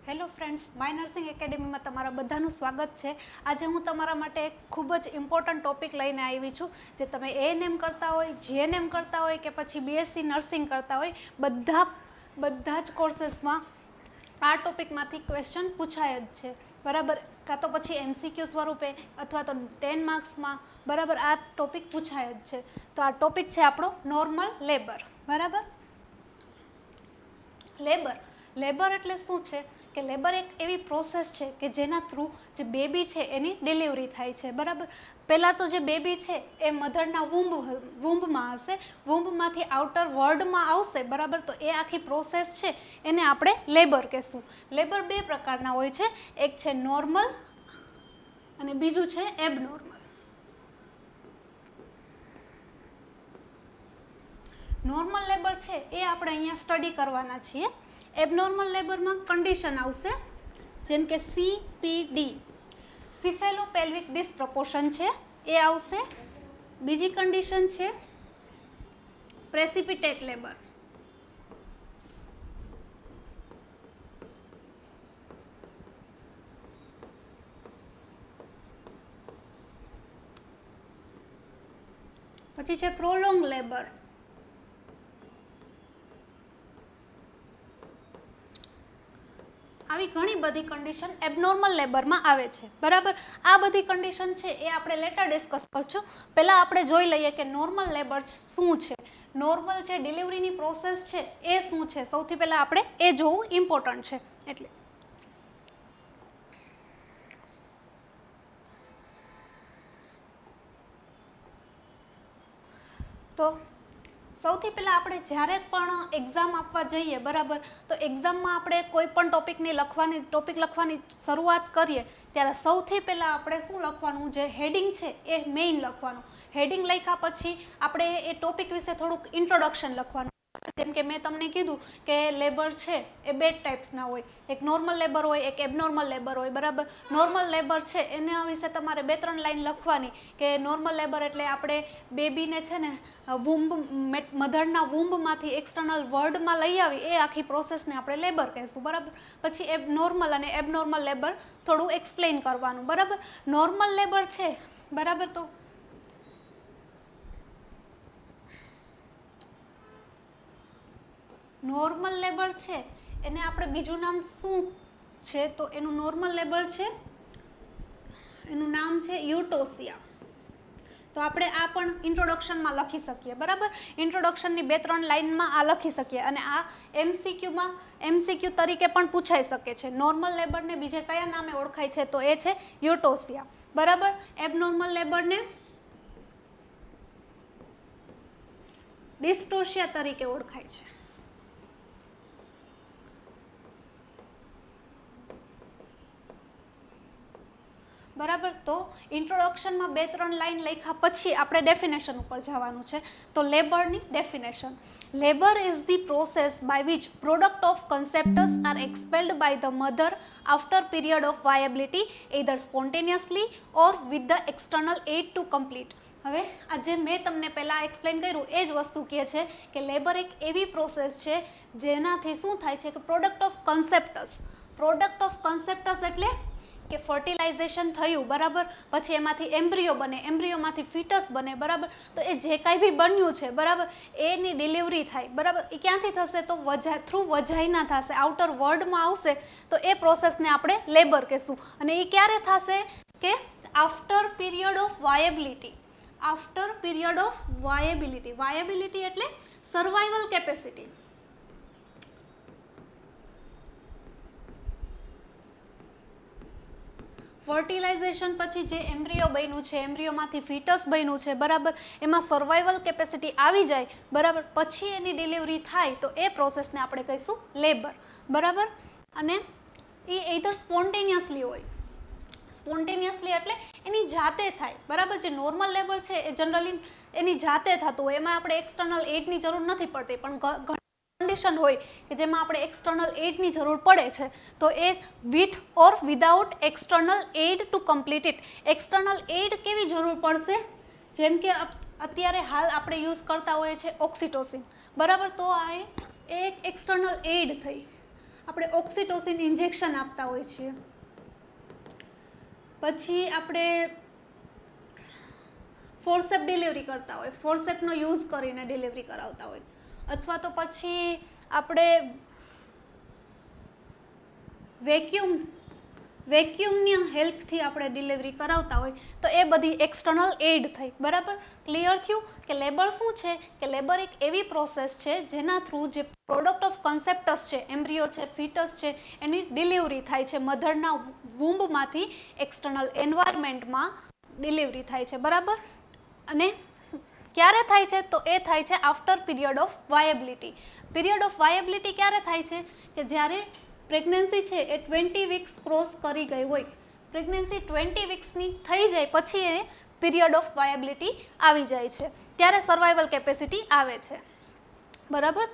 Hello friends, my nursing એકેડેમીમાં તમારા બધાનું સ્વાગત છે. આજે હું તમારા માટે એક ખૂબ જ ઇમ્પોર્ટન્ટ ટોપિક લઈને આવી છું. જે તમે એએનએમ કરતા હોય, જીએનએમ કરતા હોય કે પછી બીએસસી નર્સિંગ કરતા હોય, બધા જ કોર્सेसમાં આ ટોપિકમાંથી ક્વેશ્ચન પૂછાય જ છે, બરાબર. કાં તો પછી એમસીક્યુ સ્વરૂપે અથવા તો 10 માર્ક્સમાં, બરાબર, આ ટોપિક પૂછાય જ છે. તો આ ટોપિક છે આપણો નોર્મલ લેબર, બરાબર. લેબર એટલે શું છે કે લેબર એક એવી પ્રોસેસ છે કે જેના થ્રુ જે બેબી છે એની ડિલિવરી થાય છે, બરાબર. પહેલાં તો જે બેબી છે એ મધરના વૂમ્બમાં હશે, વૂમ્બમાંથી આઉટર વર્લ્ડમાં આવશે, બરાબર. તો એ આખી પ્રોસેસ છે એને આપણે લેબર કહેશું. લેબર બે પ્રકારના હોય છે, એક છે નોર્મલ અને બીજું છે એબનોર્મલ. નોર્મલ લેબર છે એ આપણે અહીંયા સ્ટડી કરવાના છીએ. એબનોર્મલ લેબરમાં કન્ડિશન આવશે જેમ કે CPD, સિફેલોપેલ્વિક ડિસપ્રોપોર્શન છે એ આવશે. બીજી કન્ડિશન છે પ્રેસિપિટેટ લેબર. પછી છે પ્રોલોંગ લેબર. આવી ઘણી બધી કન્ડિશન એબનોર્મલ લેબરમાં આવે છે, બરાબર. આ બધી કન્ડિશન છે એ આપણે લેટર ડિસ્કસ કરશું. પહેલાં આપણે જોઈ લઈએ કે નોર્મલ લેબર શું છે, નોર્મલ જે ડિલિવરીની પ્રોસેસ છે એ શું છે. સૌથી પહેલાં આપણે એ જોવું ઇમ્પોર્ટન્ટ છે. એટલે તો સૌથી પહેલાં આપણે જ્યારે પણ એક્ઝામ આપવા જઈએ, બરાબર, તો એક્ઝામમાં આપણે કોઈ પણ ટોપિક લખવાની શરૂઆત કરીએ ત્યારે સૌથી પહેલાં આપણે શું લખવાનું, જે હેડિંગ છે એ મેઇન લખવાનું. હેડિંગ લખ્યા પછી આપણે એ ટોપિક વિશે થોડુંક ઇન્ટ્રોડક્શન લખવાનું. જેમ કે મેં તમને કીધું કે લેબર છે એ બે ટાઈપ્સના હોય, એક નોર્મલ લેબર હોય, એક એબનોર્મલ લેબર હોય, બરાબર. નોર્મલ લેબર છે એના વિશે તમારે 2-3 લાઈન લખવાની કે નોર્મલ લેબર એટલે આપણે બેબીને છે ને મધરના વૂમ્બમાંથી એક્સટર્નલ વર્લ્ડમાં લઈ આવી એ આખી પ્રોસેસને આપણે લેબર કહીશું, બરાબર. પછી નોર્મલ અને એબનોર્મલ લેબર થોડું એક્સપ્લેન કરવાનું, બરાબર. નોર્મલ લેબર છે, બરાબર. તો નોર્મલ લેબર છે એને આપણે બીજું નામ શું છે, તો એનું નોર્મલ લેબર છે, એનું નામ છે યુટોસિયા. તો આપણે આ પણ ઇન્ટ્રોડક્શનમાં લખી શકીએ, બરાબર. ઇન્ટ્રોડક્શનની 2-3 લાઇનમાં આ લખી શકીએ અને આ એમસીક્યુ તરીકે પણ પૂછાઈ શકે છે. નોર્મલ લેબરને બીજે કયા નામે ઓળખાય છે, તો એ છે યુટોસિયા, બરાબર. એબનોર્મલ લેબરને ડિસ્ટોસિયા તરીકે ઓળખાય છે. બરાબર. તો ઇન્ટ્રોડક્શનમાં 2-3 લાઈન લખ્યા પછી આપણે ડેફિનેશન ઉપર જવાનું છે. તો લેબરની definition: labour is the process by which product of conceptus are expelled by the mother after period of viability, either spontaneously or with the external aid to complete. હવે આ જે મેં તમને પહેલાં એક્સપ્લેન કર્યું એ જ વસ્તુ કહે છે કે લેબર એક એવી પ્રોસેસ છે જેનાથી શું થાય છે કે પ્રોડક્ટ ઓફ કન્સેપ્ટસ એટલે કે ફર્ટિલાઇઝેશન થયું, બરાબર. પછી એમાંથી એમ્બ્રિયો બને, એમ્બ્રિયોમાંથી ફીટસ બને, બરાબર. તો એ જે કાંઈ બી બન્યું છે, બરાબર, એની ડિલિવરી થાય, બરાબર. એ ક્યાંથી થશે, તો થ્રુ વજાઇના થશે, આઉટર વર્લ્ડમાં આવશે. તો એ પ્રોસેસને આપણે લેબર કહેશું. અને એ ક્યારે થશે કે આફ્ટર પીરિયડ ઓફ વાયેબિલિટી. વાયેબિલિટી એટલે સર્વાઇવલ કેપેસિટી. ફર્ટિલાઇઝેશન પછી જે એમ્બ્રિયો બન્યું છે, એમ્બ્રિયોમાંથી ફીટસ બન્યું છે, બરાબર, એમાં સર્વાઇવલ કેપેસિટી આવી જાય, બરાબર, પછી એની ડિલિવરી થાય, તો એ પ્રોસેસને આપણે કહીશું લેબર, બરાબર. અને એ either સ્પોન્ટેનિયસલી હોય. સ્પોન્ટેનિયસલી એટલે એની જાતે થાય, બરાબર. જે નોર્મલ લેબર છે એ જનરલી એની જાતે થતું હોય, એમાં આપણે એક્સટર્નલ એડની જરૂર નથી પડતી. પણ કન્ડિશન હોય કે જેમાં આપણે એક્સટર્નલ એડની જરૂર પડે છે, તો એ with or without external aid to complete it. External aid કેવી જરૂર પડશે, જેમ કે અત્યારે હાલ આપણે યુઝ કરતા હોઈએ છીએ ઓક્સિટોસિન, બરાબર. તો આ એક એક્સટર્નલ એડ થઈ. આપણે ઓક્સિટોસિન ઇન્જેક્શન આપતા હોય છીએ. પછી આપણે ફોર્સેપ ડિલિવરી કરતા હોય, ફોર્સેપનો યુઝ કરીને ડિલિવરી કરાવતા હોય, અથવા તો પછી આપણે વેક્યુમની હેલ્પથી આપણે ડિલિવરી કરાવતા હોય, તો એ બધી એક્સટર્નલ એડ થઈ. બરાબર, ક્લિયર થયું કે લેબર શું છે? કે લેબર એક એવી પ્રોસેસ છે જેના થ્રુ જે પ્રોડક્ટ ઓફ કન્સેપ્ટસ છે, એમ્બ્રિયો છે, ફીટસ છે, એની ડિલિવરી થાય છે. મધરના વૂમ્બમાંથી એક્સટર્નલ એન્વાયરમેન્ટમાં ડિલિવરી થાય છે. બરાબર, અને ક્યારે થાય છે? તો એ થાય છે after period of viability. Period of viability ક્યારે થાય છે? કે જ્યારે પ્રેગ્નન્સી છે એ 20 વીક્સ ક્રોસ કરી ગઈ હોય, પ્રેગ્નન્સી 20 વીક્સની થઈ જાય પછી એ પીરિયડ ઓફ વાયેબિલિટી આવી જાય છે, ત્યારે સર્વાઇવલ કેપેસિટી આવે છે. બરાબર,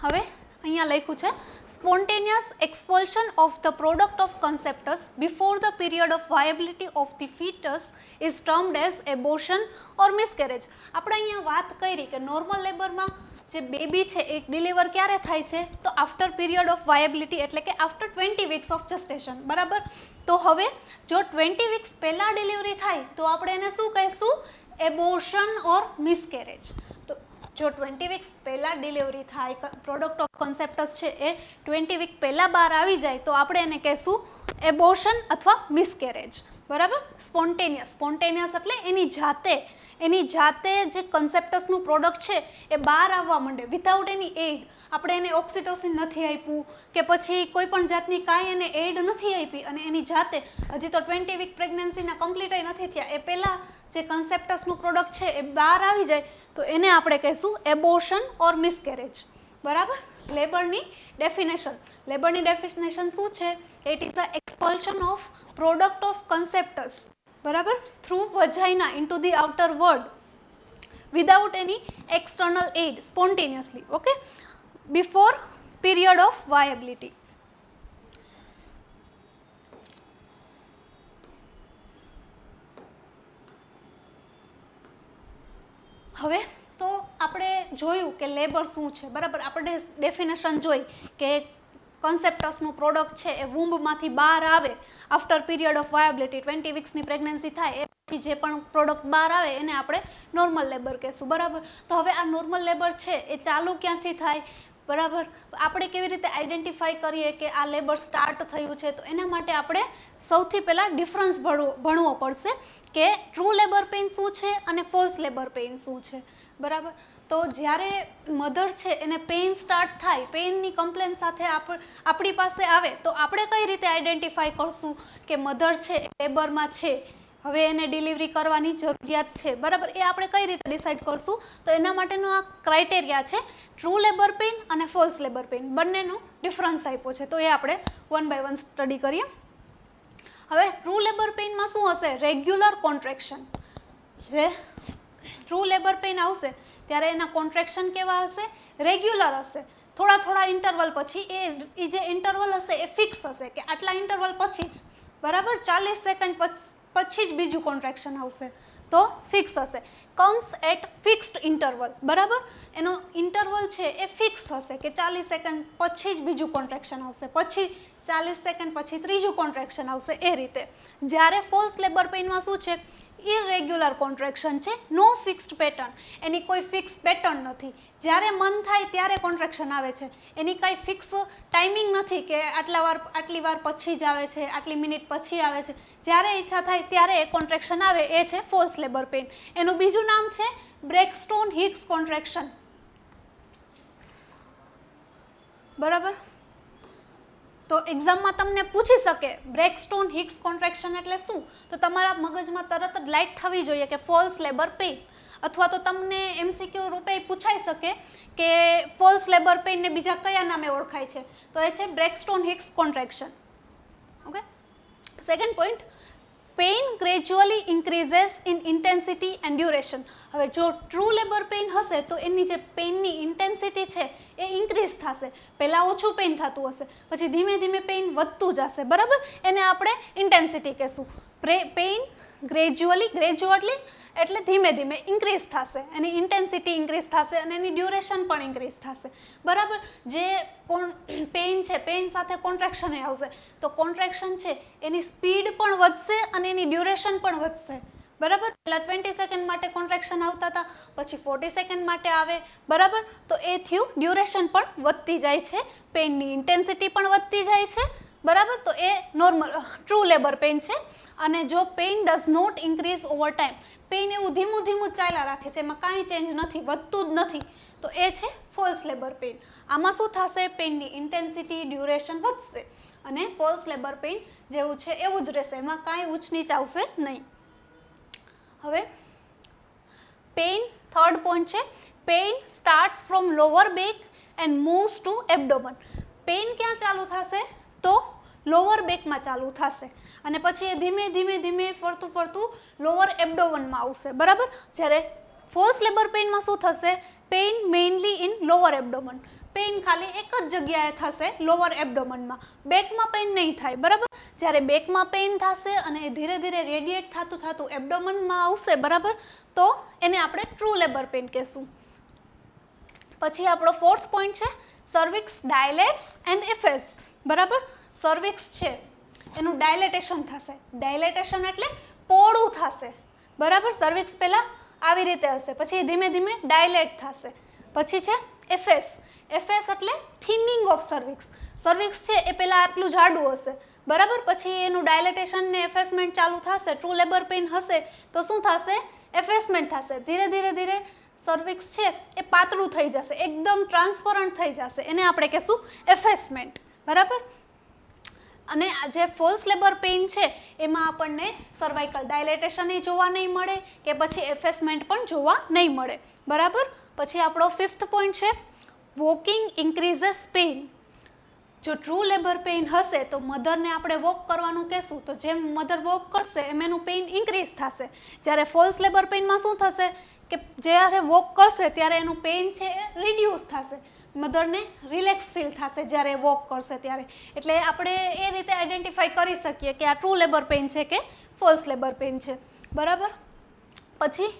હવે અહીંયા લખ્યું છે spontaneous expulsion of the product of conceptus before the period of viability of the foetus is termed as abortion or miscarriage. આપણે અહીંયા વાત કરી કે નોર્મલ લેબરમાં જે બેબી છે એ ડિલિવર ક્યારે થાય છે? તો આફ્ટર પીરિયડ ઓફ વાયેબિલિટી, એટલે કે આફ્ટર 20 વીક્સ ઓફ જસ્ટેશન. બરાબર, તો હવે જો 20 વીક્સ પહેલાં ડિલિવરી થાય તો આપણે એને શું કહીશું? Abortion or miscarriage. તો જો 20 વીક્સ પહેલાં ડિલિવરી થાય, પ્રોડક્ટ ઓફ કન્સેપ્ટસ છે એ 20 વીક પહેલાં બહાર આવી જાય તો આપણે એને કહીશું એબોર્શન અથવા મિસકેરેજ. બરાબર, સ્પોન્ટેનિયસ એટલે એની જાતે જે કન્સેપ્ટસનું પ્રોડક્ટ છે એ બહાર આવવા માંડે વિધાઉટ એની એડ. આપણે એને ઓક્સિટોસિન નથી આપ્યું કે પછી કોઈ પણ જાતની કાંઈ એને એડ નથી આપી અને એની જાતે હજી તો 20 વીક પ્રેગ્નન્સીના કમ્પ્લીટ નથી થયા એ પહેલાં જે કન્સેપ્ટસનું પ્રોડક્ટ છે એ બહાર આવી જાય તો એને આપણે કહીશું એબોર્શન ઓર મિસકેરેજ. બરાબર, લેબરની ડેફિનેશન શું છે? It is the expulsion of product of conceptus, બરાબર, through vagina into the outer world without any external aid, spontaneously. Okay, before period of viability. હવે તો આપણે જોયું કે લેબર શું છે. બરાબર, આપણે ડેફિનેશન જોઈ કે કન્સેપ્ટસનું પ્રોડક્ટ છે એ વૂમ્બમાંથી બહાર આવે આફ્ટર પીરિયડ ઓફ વાયેબિલિટી, 20 વીક્સની પ્રેગ્નન્સી થાય એ પછી જે પણ પ્રોડક્ટ બહાર આવે એને આપણે નોર્મલ લેબર કહેશું. બરાબર, તો હવે આ નોર્મલ લેબર છે એ ચાલુ ક્યાંથી થાય? બરાબર, આપણે કેવી રીતે આઈડેન્ટિફાઈ કરીએ કે આ લેબર સ્ટાર્ટ થયું છે? તો એના માટે આપણે સૌથી પહેલાં ડિફરન્સ ભણવો પડશે કે ટ્રુ લેબર પેઇન શું છે અને ફોલ્સ લેબર પેઇન શું છે. બરાબર, તો જ્યારે મધર છે એને પેઇન સ્ટાર્ટ થાય, પેઇનની કમ્પ્લેન સાથે આપણી પાસે આવે તો આપણે કઈ રીતે આઈડેન્ટિફાઈ કરશું કે મધર છે એ લેબરમાં છે, હવે એને ડિલિવરી કરવાની જરૂરિયાત છે? બરાબર, એ આપણે કઈ રીતે ડિસાઇડ કરશું? તો એના માટેનો આ ક્રાઇટેરિયા છે. ટ્રુ લેબર પેઇન અને ફોલ્સ લેબર પેઇન બંનેનો ડિફરન્સ આપ્યો છે, તો એ આપણે 1 by 1 સ્ટડી કરીએ. હવે ટ્રુ લેબર પેઇનમાં શું હશે? Regular contraction. જે ટ્રુ લેબર પેઇન આવશે ત્યારે એના કોન્ટ્રેક્શન કેવા હશે? રેગ્યુલર હશે. થોડા ઇન્ટરવલ પછી એ જે ઇન્ટરવલ હશે એ ફિક્સ હશે કે આટલા ઇન્ટરવલ પછી જ, બરાબર, 40 સેકન્ડ પછી જ બીજું કોન્ટ્રેક્શન આવશે તો ફિક્સ હશે. Comes at fixed interval. બરાબર, એનો ઇન્ટરવલ છે એ ફિક્સ હશે કે 40 સેકન્ડ પછી જ બીજું કોન્ટ્રેક્શન આવશે, પછી 40 સેકન્ડ પછી ત્રીજું કોન્ટ્રેક્શન આવશે, એ રીતે. જ્યારે ફોલ્સ લેબર પેઇનમાં શું છે? ઇરેગ્યુલર કોન્ટ્રેક્શન છે, નો ફિક્સ્ડ પેટર્ન. એની કોઈ ફિક્સ પેટર્ન નથી, જ્યારે મન થાય ત્યારે કોન્ટ્રેક્શન આવે છે, એની કાંઈ ફિક્સ ટાઈમિંગ નથી કે આટલી વાર પછી જ આવે છે, આટલી મિનિટ પછી આવે છે. જ્યારે ઈચ્છા થાય ત્યારે એ કોન્ટ્રેક્શન આવે, એ છે ફોલ્સ લેબર પેઇન. એનું બીજું નામ છે બ્રેકસ્ટોન હિક્સ કોન્ટ્રેક્શન. બરાબર, તો એક્ઝામમાં તમને પૂછી શકે બ્રેકસ્ટોન હિક્સ કોન્ટ્રેક્શન એટલે શું? તો તમારા મગજમાં તરત જ લાઇટ થવી જોઈએ કે ફોલ્સ લેબર પેઇન, અથવા તો તમને MCQ રૂપે પૂછાઈ શકે કે ફોલ્સ લેબર પેઇનને બીજા કયા નામે ઓળખાય છે? તો એ છે Braxton Hicks contraction. Okay, second point, pain gradually increases in intensity and duration. હવે જો ટ્રુ લેબર પેઇન હશે તો એની જે પેઇનની ઇન્ટેન્સિટી છે એ ઇન્ક્રીઝ થશે. પહેલાં ઓછું પેઇન થતું હશે, પછી ધીમે ધીમે પેઇન વધતું જશે. બરાબર, એને આપણે ઇન્ટેન્સિટી કહેશું. પેઇન ગ્રેજ્યુઅલી એટલે ધીમે ધીમે ઇન્ક્રીઝ થશે, એની ઇન્ટેન્સિટી ઇન્ક્રીઝ થશે અને એની ડ્યુરેશન પણ ઇન્ક્રીઝ થશે, બરાબર. જે પેઇન છે, પેઇન સાથે કોન્ટ્રાક્શન આવશે, તો કોન્ટ્રાક્શન છે એની સ્પીડ પણ વધશે અને એની ડ્યુરેશન પણ વધશે, બરાબર. પહેલાં 20 સેકન્ડ માટે કોન્ટ્રાક્શન આવતા હતા, પછી 40 સેકન્ડ માટે આવે, બરાબર. તો એ થયું, ડ્યુરેશન પણ વધતી જાય છે, પેઇનની ઇન્ટેન્સિટી પણ વધતી જાય છે, બરાબર. તો એ નોર્મલ ટ્રુ લેબર પેઇન છે. અને જો pain does not increase over time, pain એવું ધીમું ધીમું ચાલ્યા રાખે છે, એમાં કાંઈ ચેન્જ નથી, વધતું જ નથી, તો એ છે ફોલ્સ લેબર પેઇન. આમાં શું થશે, પેઇનની ઇન્ટેન્સિટી ડ્યુરેશન વધશે અને ફોલ્સ લેબર પેઇન જેવું છે એવું જ રહેશે, એમાં કાંઈ ઊંચ નીચ આવશે નહીં. હવે પેઇન, થર્ડ પોઈન્ટ છે, pain starts from lower back and moves to abdomen. પેઇન ક્યાં ચાલુ થશે, તો લોઅર બેકમાં ચાલુ થશે અને પછી એ ધીમે ધીમે ધીમે ફરતું ફરતું લોઅર એબ્ડોમનમાં આવશે, બરાબર. જ્યારે ફોલ્સ લેબર પેઇનમાં શું થશે, pain mainly in lower abdomen, pain ખાલી એક જ જગ્યાએ થશે, લોઅર એબ્ડોમનમાં, બેકમાં પેઇન નહીં થાય, બરાબર. જ્યારે બેકમાં પેઇન થશે અને એ ધીરે ધીરે રેડિએટ થતું થતું એબ્ડોમનમાં આવશે, બરાબર, તો એને આપણે ટ્રુ લેબર પેઇન કહેશું. પછી આપણો ફોર્થ પોઈન્ટ છે, સર્વિક્સ ડાયલેટ્સ એન્ડ એફેસ, બરાબર. સર્વિક્સ છે એનું ડાયલેટેશન થશે, ડાયલેટેશન એટલે પહોળું થશે, બરાબર. સર્વિક્સ પહેલાં આવી રીતે હશે, પછી ધીમે ધીમે ડાયલેટ થશે. પછી છે એફએસ, એફએસ એટલે થિનિંગ ઓફ સર્વિક્સ, સર્વિક્સ છે એ પહેલાં આટલું જાડું હશે, બરાબર. પછી એનું ડાયલેટેશન ને એફેસમેન્ટ ચાલુ થશે, ટ્રુ લેબર પેઇન હશે તો શું થશે, એફેસમેન્ટ થશે, ધીરે ધીરે ધીરે સર્વિક્સ છે એ પાતળું થઈ જશે, એકદમ ટ્રાન્સપરન્ટ થઈ જશે, એને આપણે કહેશું એફેસમેન્ટ, બરાબર. અને જે ફોલ્સ લેબર પેઇન છે એમાં આપણને સર્વાઇકલ ડાયલેટેશન જોવા નહીં મળે કે પછી એફેસમેન્ટ પણ જોવા નહીં મળે, બરાબર. પછી આપણો ફિફ્થ પોઈન્ટ છે, વોકિંગ ઇન્ક્રીઝેસ પેઇન. જો ટ્રુ લેબર પેઇન હશે તો મધરને આપણે વોક કરવાનું કહેશું, તો જેમ મધર વોક કરશે એમ એનું પેઇન ઇન્ક્રીઝ થશે. જ્યારે ફોલ્સ લેબર પેઇનમાં શું થશે કે જ્યારે વોક કરશે ત્યારે એનું પેઇન છે એ રિડ્યુસ થશે, મધરને રિલેક્સ ફીલ થશે જ્યારે વોક કરશે ત્યારે. એટલે આપણે એ રીતે આઈડેન્ટિફાઈ કરી શકીએ કે આ ટ્રુ લેબર પેઇન છે કે ફોલ્સ લેબર પેઇન છે, બરાબર. પછી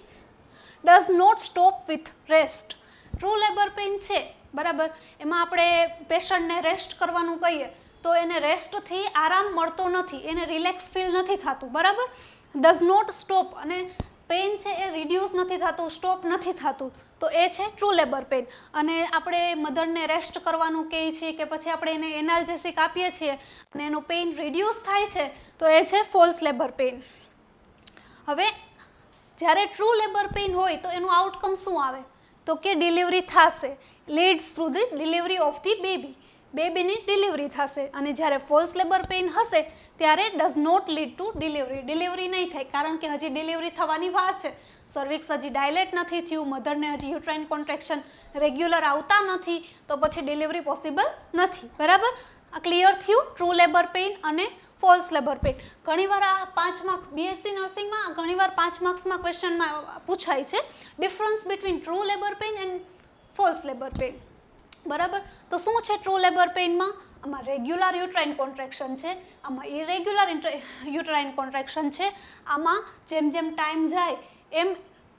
does not stop with rest. True labour pain છે, બરાબર, એમાં આપણે પેશન્ટને રેસ્ટ કરવાનું કહીએ તો એને રેસ્ટથી આરામ મળતો નથી, એને રિલેક્સ ફીલ નથી થતું, બરાબર. ડઝ નોટ સ્ટોપ, અને પેઇન છે એ રિડ્યુસ નથી થતું, સ્ટોપ નથી થતું, તો એ છે ટ્રુ લેબર પેઇન. અને આપણે મધરને રેસ્ટ કરવાનું કહીએ છીએ કે પછી આપણે એને એનાલ્જેસિક આપીએ છીએ અને એનું પેઇન રિડ્યુસ થાય છે તો એ છે ફોલ્સ લેબર પેઇન. હવે જ્યારે ટ્રુ લેબર પેઇન હોય તો એનું આઉટકમ શું આવે, તો કે ડિલિવરી થશે, leads to the delivery of the baby, બેબીની ડિલિવરી થશે. અને જ્યારે ફોલ્સ લેબર પેઇન હશે ત્યારે does not lead to delivery, delivery નહીં થાય, કારણ કે હજી ડિલિવરી થવાની વાર છે, સર્વિક્સ હજી ડાયલેટ નથી થયું, મધરને હજી યુટ્રાઇન કોન્ટ્રેક્શન રેગ્યુલર આવતા નથી, તો પછી ડિલિવરી પોસિબલ નથી, બરાબર. આ ક્લિયર થયું ટ્રુ લેબર પેઇન અને ફોલ્સ લેબર પેઇન. ઘણીવાર આ 5 માર્ક્સ બીએસસી નર્સિંગમાં ઘણીવાર 5 માર્ક્સમાં ક્વેશ્ચનમાં પૂછાય છે, difference between true labour pain and false labour pain, બરાબર. તો શું છે ટ્રુ લેબર પેઇનમાં, આમાં રેગ્યુલર યુટ્રાઇન કોન્ટ્રેક્શન છે, આમાં ઇરેગ્યુલર યુટ્રાઇન કોન્ટ્રેક્શન છે. આમાં જેમ જેમ ટાઈમ જાય એમ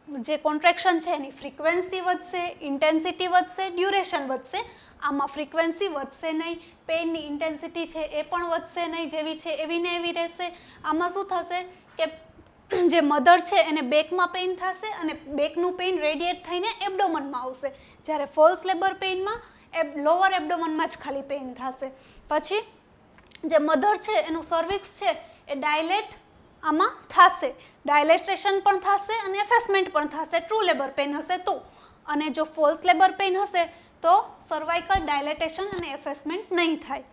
જે કોન્ટ્રેક્શન છે એની ફ્રીક્વન્સી વધશે, ઇન્ટેન્સિટી વધશે, ડ્યુરેશન વધશે. આમાં ફ્રીક્વન્સી વધશે નહીં, પેઇનની ઇન્ટેન્સિટી છે એ પણ વધશે નહીં, જેવી છે એવી ને એવી રહેશે. આમાં શું થશે કે જે મધર છે એને બેકમાં પેઇન થશે અને બેકનું પેઇન રેડિએટ થઈને એબ્ડોમનમાં આવશે, જ્યારે ફોલ્સ લેબર પેઇનમાં લોઅર એબ્ડોમનમાં જ ખાલી પેઇન થશે. પછી જે મધર છે એનું સર્વિક્સ છે એ ડાયલેટ આમાં થશે, ડાયલેટેશન પણ થશે અને એફેસમેન્ટ પણ થશે, ટ્રુ લેબર પેઇન હશે તો. અને જો ફોલ્સ લેબર પેઇન હશે તો સર્વાઇકલ ડાયલેટેશન અને એફેસમેન્ટ નહીં થાય,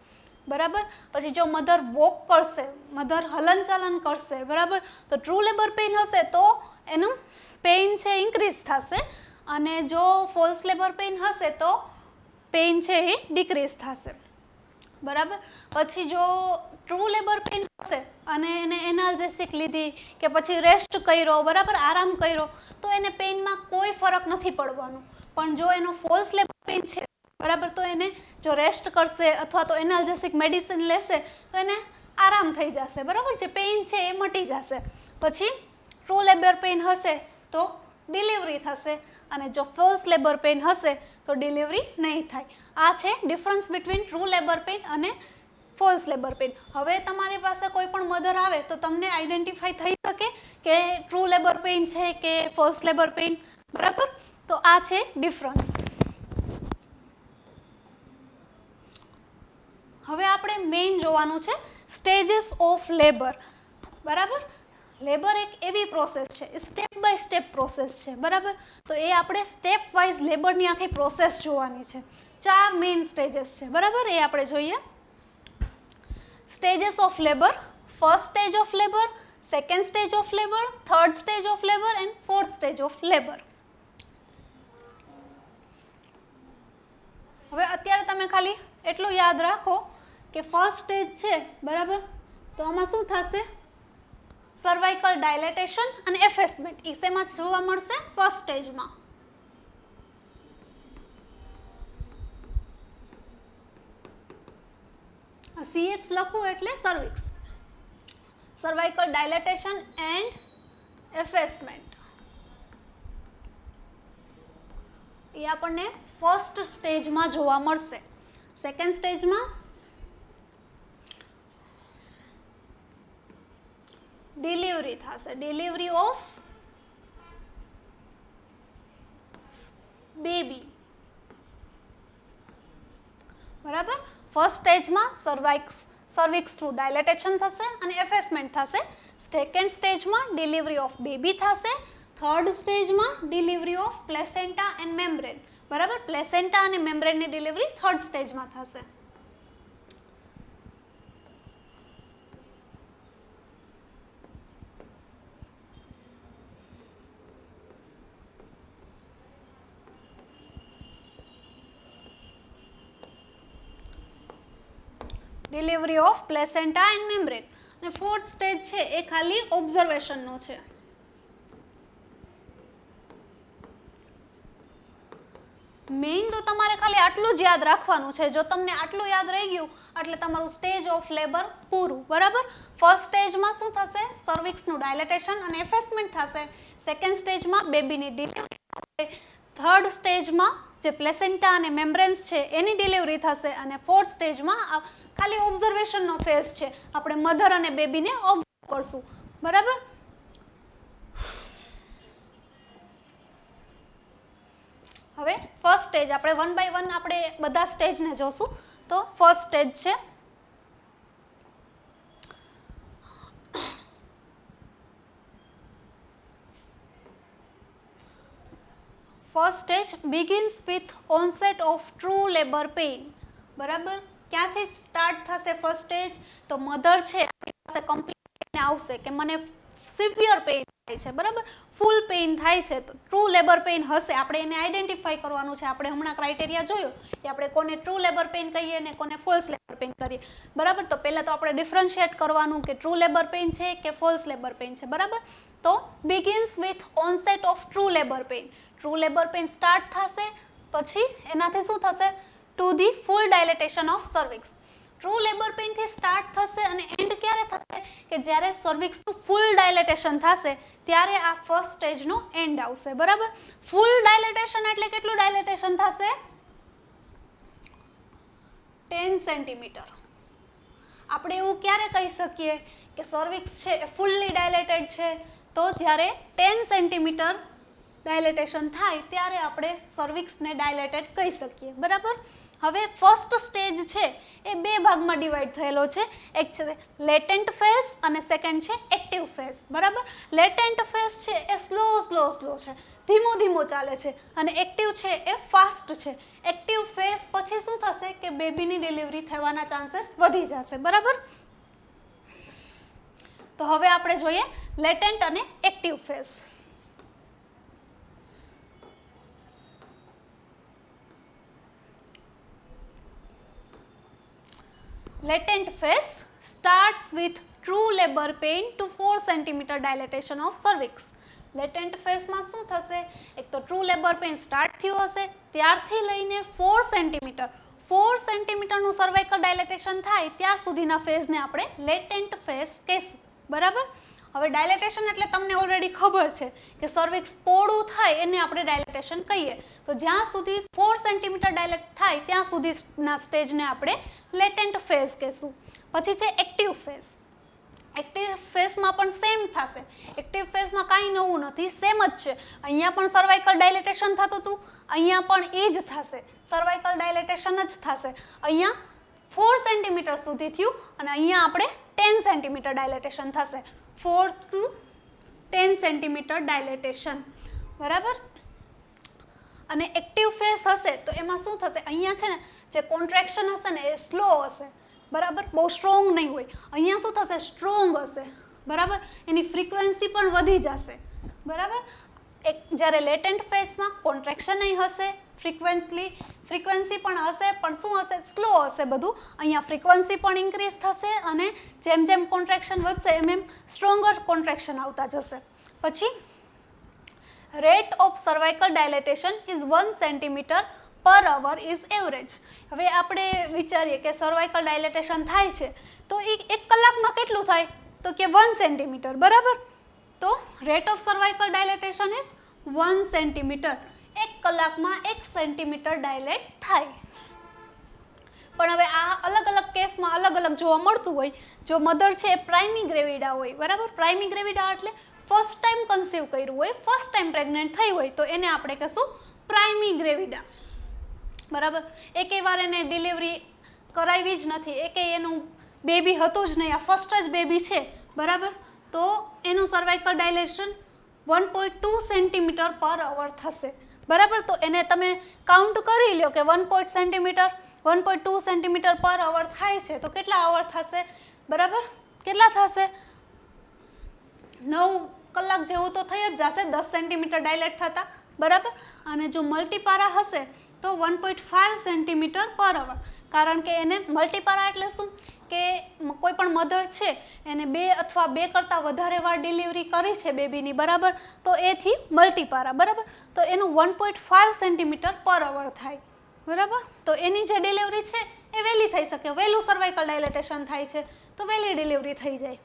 બરાબર. પછી જો મધર વોક કરશે, મધર હલનચલન કરશે, બરાબર, તો ટ્રુ લેબર પેઇન હશે તો એનું પેઇન છે ઇન્ક્રીઝ થશે, અને જો ફોલ્સ લેબર પેઇન હશે તો પેઇન છે એ ડિક્રીઝ થશે, બરાબર. પછી જો ટ્રુ લેબર પેઇન હશે અને એને એનાલ્જેસિક લીધી કે પછી રેસ્ટ કર્યો, બરાબર, આરામ કર્યો, તો એને પેઇનમાં કોઈ ફરક નથી પડવાનો. પણ જો એનો ફોલ્સ લેબર પેઇન છે, બરાબર, તો એને જો રેસ્ટ કરશે અથવા તો એનાલ્જેસિક મેડિસિન લેશે તો એને આરામ થઈ જશે, બરાબર, જે પેઇન છે એ મટી જશે. પછી ટ્રુ લેબર પેઇન હશે તો ડિલિવરી થશે, અને જો ફોલ્સ લેબર પેઇન હશે તો ડિલિવરી નહીં થાય. આ છે difference between true labour pain અને ફોલ્સ લેબર પેઇન. હવે તમારી પાસે કોઈ પણ મધર આવે તો તમને આઈડેન્ટિફાઈ થઈ શકે કે ટ્રુ લેબર પેઇન છે કે ફોલ્સ લેબર પેઇન, બરાબર? તો આ છે ડિફરન્સ. હવે આપણે મેઇન જોવાનું છે સ્ટેજીસ ઓફ લેબર, બરાબર? લેબર એક એવી પ્રોસેસ છે, સ્ટેપ બાય સ્ટેપ પ્રોસેસ છે, બરાબર? તો એ આપણે સ્ટેપ વાઇઝ લેબરની આખી પ્રોસેસ જોવાની છે. 4 મેઇન સ્ટેજીસ છે, બરાબર? એ આપણે જોઈએ. Stages of labour, first stage of labour, second stage of labour, third stage of labour and fourth stage of labour. હવે અત્યારે તમે ખાલી એટલું યાદ રાખો કે ફર્સ્ટ સ્ટેજ છે, બરાબર? તો આમાં શું થશે? સર્વાઇકલ ડાયલેટેશન અને એફેસમેન્ટ. એ શેમાં જોવા મળશે? ફર્સ્ટ સ્ટેજમાં. CX લખું એટલે સર્વિક્સ. સર્વાઇકલ ડાયલેટેશન એન્ડ એફેસમેન્ટ એ આપણને ફર્સ્ટ સ્ટેજમાં જોવા મળશે. સેકન્ડ સ્ટેજમાં ડિલિવરી થશે, ડિલિવરી ઓફ બેબી, બરાબર? ફર્સ્ટ સ્ટેજમાં સર્વિક્સ થ્રુ ડાયલેટેશન થશે અને એફેસમેન્ટ થશે. સેકન્ડ સ્ટેજમાં ડિલિવરી ઓફ બેબી થશે. થર્ડ સ્ટેજમાં delivery of placenta and membrane, બરાબર? પ્લેસેન્ટા અને મેમ્બ્રેનની ડિલિવરી થર્ડ સ્ટેજમાં થશે. Delivery of placenta and membrane. અને ફોર્થ સ્ટેજ છે એ ખાલી ઓબ્ઝર્વેશનનો છે. મેઇન તો તમારે ખાલી આટલું જ યાદ રાખવાનું છે. જો તમને આટલું યાદ રહી ગયું એટલે તમારું સ્ટેજ ઓફ લેબર પૂરું, બરાબર? ફર્સ્ટ સ્ટેજમાં શું થશે? સર્વિક્સનું ડાયલેટેશન અને એફેસમેન્ટ થશે. સેકન્ડ સ્ટેજમાં બેબીની ડિલિવરી થશે. થર્ડ સ્ટેજમાં જે પ્લેસેન્ટા અને મેમ્બ્રેન્સ છે એની ડિલિવરી થશે. અને ફોર્થ સ્ટેજમાં ખાલી ઓબ્ઝર્વેશનનો ફેઝ છે. આપણે મધર અને બેબીને ઓબ્ઝર્વ કરશું, બરાબર? હવે ફર્સ્ટ સ્ટેજ આપણે 1 બાય 1 આપણે બધા સ્ટેજને જોશું. તો ફર્સ્ટ સ્ટેજ છે first stage begins with onset of true labour pain, બરાબર? ક્યાંથી સ્ટાર્ટ થશે ફર્સ્ટ સ્ટેજ? તો મધર છે આપણી પાસે કમ્પ્લેન આવશે કે મને સિવિયર પેઇન થાય છે, બરાબર? ફૂલ પેઇન થાય છે. તો ટ્રુ લેબર પેઇન હશે. આપણે એને આઈડેન્ટિફાઈ કરવાનું છે. આપણે હમણાં ક્રાઇટેરિયા જોયો કે આપણે કોને ટ્રુ લેબર પેઇન કહીએ ને કોને ફોલ્સ લેબર પેઇન કરીએ, બરાબર? તો પહેલાં તો આપણે ડિફરન્શિએટ કરવાનું કે ટ્રુ લેબર પેઇન છે કે ફોલ્સ લેબર પેઇન છે, બરાબર? તો begins with onset of true labour pain. True labour pain start થશે, પછી એનાથી શું થશે? To the full dilatation of cervix. True labour પેઇનથી સ્ટાર્ટ થશે અને એન્ડ ક્યારે થશે? કે જ્યારે સર્વિક્સનું ફૂલ ડાયલેટેશન થશે ત્યારે આ ફર્સ્ટ સ્ટેજનો એન્ડ આવશે, બરાબર? ફૂલ ડાયલેટેશન એટલે કેટલું ડાયલેટેશન થશે? 10 સેન્ટીમીટર. આપણે એવું ક્યારે કહી શકીએ કે સર્વિક્સ છે એ ફૂલ્લી ડાયલેટેડ છે? તો જ્યારે 10 સેન્ટીમીટર ડાયલેટેશન થાય ત્યારે આપણે સર્વિક્સને ડાયલેટેડ કહી શકીએ, બરાબર? હવે ફર્સ્ટ સ્ટેજ છે એ 2 ભાગમાં ડિવાઈડ થયેલો છે. એક છે લેટેન્ટ ફેઝ અને સેકન્ડ છે એક્ટિવ ફેઝ, બરાબર? લેટેન્ટ ફેઝ છે એ સ્લો છે, ધીમો ચાલે છે, અને એક્ટિવ છે એ ફાસ્ટ છે. એક્ટિવ ફેઝ પછી શું થશે કે બેબીની ડિલિવરી થવાના ચાન્સીસ વધી જશે, બરાબર? તો હવે આપણે જોઈએ લેટેન્ટ અને active phase. Latent phase starts with true labor pain to 4 cm dilatation of cervix. લેટેન્ટ ફેઝમાં શું થશે? એક તો ટ્રુ લેબર પેઇન સ્ટાર્ટ થયું હશે ત્યારથી લઈને 4 સેન્ટીમીટરનું સર્વાઇકલ ડાયલેટેશન થાય ત્યાર સુધીના ફેઝને આપણે લેટેન્ટ ફેઝ કહીશું, બરાબર? હવે ડાયલેટેશન એટલે તમને ઓલરેડી ખબર છે કે સર્વિક્સ પહોળું થાય એને આપણે ડાયલેટેશન કહીએ. તો જ્યાં સુધી 4 સેન્ટીમીટર ડાયલેટ થાય ત્યાં સુધીના સ્ટેજને આપણે લેટેન્ટ ફેઝ કહેશું. પછી છે એક્ટિવ ફેઝ. એક્ટિવ ફેઝમાં પણ સેમ થશે. એક્ટિવ ફેઝમાં કાંઈ નવું નથી, સેમ જ છે. અહીંયા પણ સર્વાઇકલ ડાયલેટેશન થતું હતું, અહીંયા પણ એ જ થશે, સર્વાઇકલ ડાયલેટેશન જ થશે. અહીંયા 4 સેન્ટીમીટર સુધી થયું અને અહીંયા આપણે 10 સેન્ટીમીટર ડાયલેટેશન થશે. 4 to 10 સેન્ટીમીટર ડાયલેટેશન, બરાબર. અને એક્ટિવ ફેઝ હશે તો એમાં શું થશે, અહીંયા છે ને જે કોન્ટ્રેક્શન હશે ને એ સ્લો હશે, બરાબર, બહુ સ્ટ્રોંગ નહીં હોય. અહીંયા શું થશે, સ્ટ્રોંગ હશે, બરાબર, એની ફ્રીક્વન્સી પણ વધી જશે, બરાબર. જ્યારે લેટેન્ટ ફેઝમાં કોન્ટ્રેક્શન નહીં હશે, ફ્રીક્વન્સી પણ હશે, પણ શું હશે, સ્લો હશે બધું. અહીંયા ફ્રીક્વન્સી પણ ઇન્ક્રીઝ થશે અને જેમ જેમ કોન્ટ્રેક્શન વધશે એમ એમ સ્ટ્રોંગર કોન્ટ્રેક્શન આવતા જશે. પછી rate of cervical dilatation is 1 centimetre per hour is average. હવે આપણે વિચારીએ કે સર્વાઇકલ ડાયલેટેશન થાય છે તો એ 1 કલાકમાં કેટલું થાય, તો કે 1 સેન્ટીમીટર, બરાબર. તો rate of cervical dilatation is 1 centimetre. 1 કલાકમાં 1 સેન્ટીમીટર ડાયલેટ થાય. પણ હવે આ અલગ અલગ કેસમાં અલગ અલગ જોવા મળતું હોય. જો મધર છે એ પ્રાઇમી ગ્રેવિડા હોય, બરાબર, પ્રાઇમી ગ્રેવિડા એટલે ફર્સ્ટ ટાઈમ કન્સીવ કર્યું હોય, ફર્સ્ટ ટાઈમ પ્રેગ્નન્ટ થઈ હોય, તો એને આપણે કહીશું પ્રાઇમી ગ્રેવિડા, બરાબર. એકેય વાર એને ડિલિવરી કરાવી જ નથી, એકેય એનું બેબી હતું જ નહીં, આ ફર્સ્ટ જ બેબી છે, બરાબર. તો એનું સર્વાઇકલ ડાયલેશન 1.2 સેન્ટીમીટર પર અવર થશે, બરાબર. તો એને તમે કાઉન્ટ કરી લો કે 1.2 સેન્ટીમીટર પર અવર થાય છે તો કેટલા અવર થશે, બરાબર, કેટલા થશે, 9 કલાક જેવું તો થઈ જ જશે 10 સેન્ટીમીટર ડાયલેટ થતા, બરાબર. અને જો મલ્ટીપારા હશે તો 1.5 સેન્ટીમીટર પર અવર, કારણ કે એને મલ્ટીપારા એટલે શું કે કોઈ પણ મધર છે એને 2 અથવા 2 કરતાં વધારે વાર ડિલિવરી કરી છે બેબીની, બરાબર, તો એથી મલ્ટીપારા, બરાબર. તો એનું 1.5 સેન્ટીમીટર પર અવર થાય, બરાબર. તો એની જે ડિલિવરી છે એ વહેલી થઈ શકે, વહેલું સર્વાઇકલ ડાયલેટેશન થાય છે તો વહેલી ડિલિવરી થઈ જાય.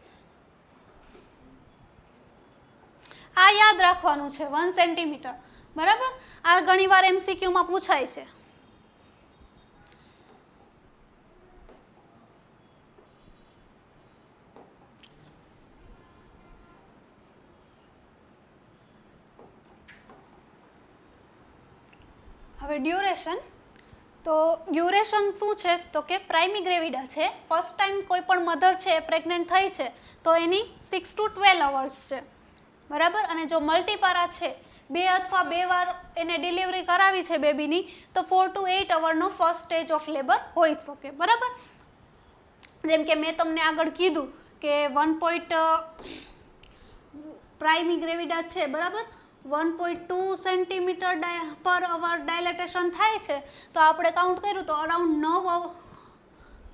આ યાદ રાખવાનું છે 1 સેન્ટીમીટર, બરાબર. આ ઘણીવાર MCQમાં પૂછાય છે. હવે ડ્યુરેશન. તો ડ્યુરેશન શું છે તો કે પ્રાઇમી ગ્રેવિડા છે, ફર્સ્ટ ટાઈમ કોઈ પણ મધર છે એ પ્રેગ્નન્ટ થઈ છે તો એની 6 to 12 અવર્સ છે, બરાબર. અને જો મલ્ટીપારા છે, 2 અથવા 2 વાર એને ડિલિવરી કરાવી છે બેબીની, તો 4 to 8 અવરનો ફર્સ્ટ સ્ટેજ ઓફ લેબર હોઈ શકે, બરાબર. જેમ કે મેં તમને આગળ કીધું કે પ્રાઇમી ગ્રેવિડા છે, બરાબર, 1.2 સેન્ટીમીટર પર અવર ડાયલેટેશન થાય છે તો આપણે કાઉન્ટ કર્યું તો અરાઉન્ડ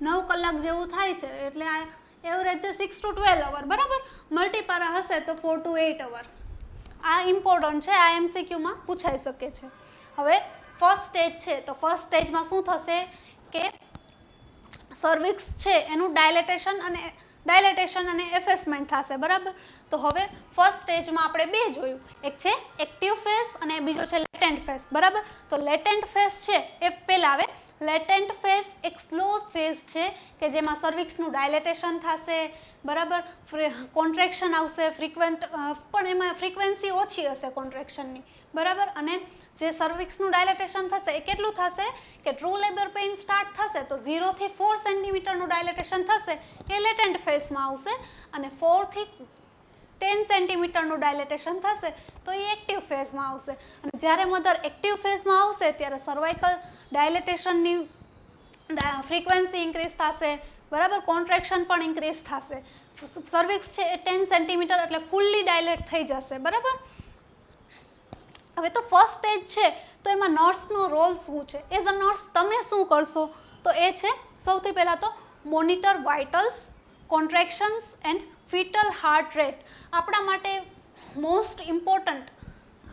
9 કલાક જેવું થાય છે, એટલે આ એવરેજ છે 6 to 12 અવર, બરાબર. મલ્ટીપારા હશે તો 4 to 8 અવર. આ ઇમ્પોર્ટન્ટ છે, આ MCQમાં પૂછાઈ શકે છે. હવે ફર્સ્ટ સ્ટેજ છે તો ફર્સ્ટ સ્ટેજમાં શું થશે કે સર્વિક્સ છે એનું ડાયલેટેશન અને એફેસમેન્ટ થશે, બરાબર. તો હવે ફર્સ્ટ સ્ટેજમાં આપણે 2 જોયું, એક છે એક્ટિવ ફેઝ અને બીજો છે લેટેન્ટ ફેઝ, બરાબર. તો લેટેન્ટ ફેઝ છે એ પહેલા આવે. લેટેન્ટ ફેઝ એક સ્લો ફેઝ છે કે જેમાં સર્વિક્સનું ડાયલેટેશન થશે, બરાબર, કોન્ટ્રેક્શન આવશે, પણ એમાં ફ્રીક્વન્સી ઓછી હશે કોન્ટ્રેક્શનની, બરાબર. અને જે સર્વિક્સનું ડાયલેટેશન થશે એ કેટલું થશે કે ટ્રુ લેબર પેઇન સ્ટાર્ટ થશે તો 0 થી 4 સેન્ટીમીટરનું ડાયલેટેશન થશે એ લેટેન્ટ ફેઝમાં આવશે, અને 4 થી 10 સેન્ટીમીટરનું ડાયલેટેશન થશે તો એ એક્ટિવ ફેઝમાં આવશે. અને જ્યારે મધર એક્ટિવ ફેઝમાં આવશે ત્યારે સર્વાઇકલ ડાયલેટેશનની ફ્રીક્વન્સી ઇન્ક્રીઝ થશે, બરાબર, કોન્ટ્રેક્શન પણ ઇન્ક્રીઝ થશે. સર્વિક્સ છે એ 10 સેન્ટીમીટર એટલે ફૂલ્લી ડાયલેટ થઈ જશે, બરાબર. હવે તો ફર્સ્ટ સ્ટેજ છે તો એમાં નર્સનો રોલ શું છે, એઝ અ નર્સ તમે શું કરશો, તો એ છે સૌથી પહેલાં તો monitor vitals, contractions and foetal heart rate. આપણા માટે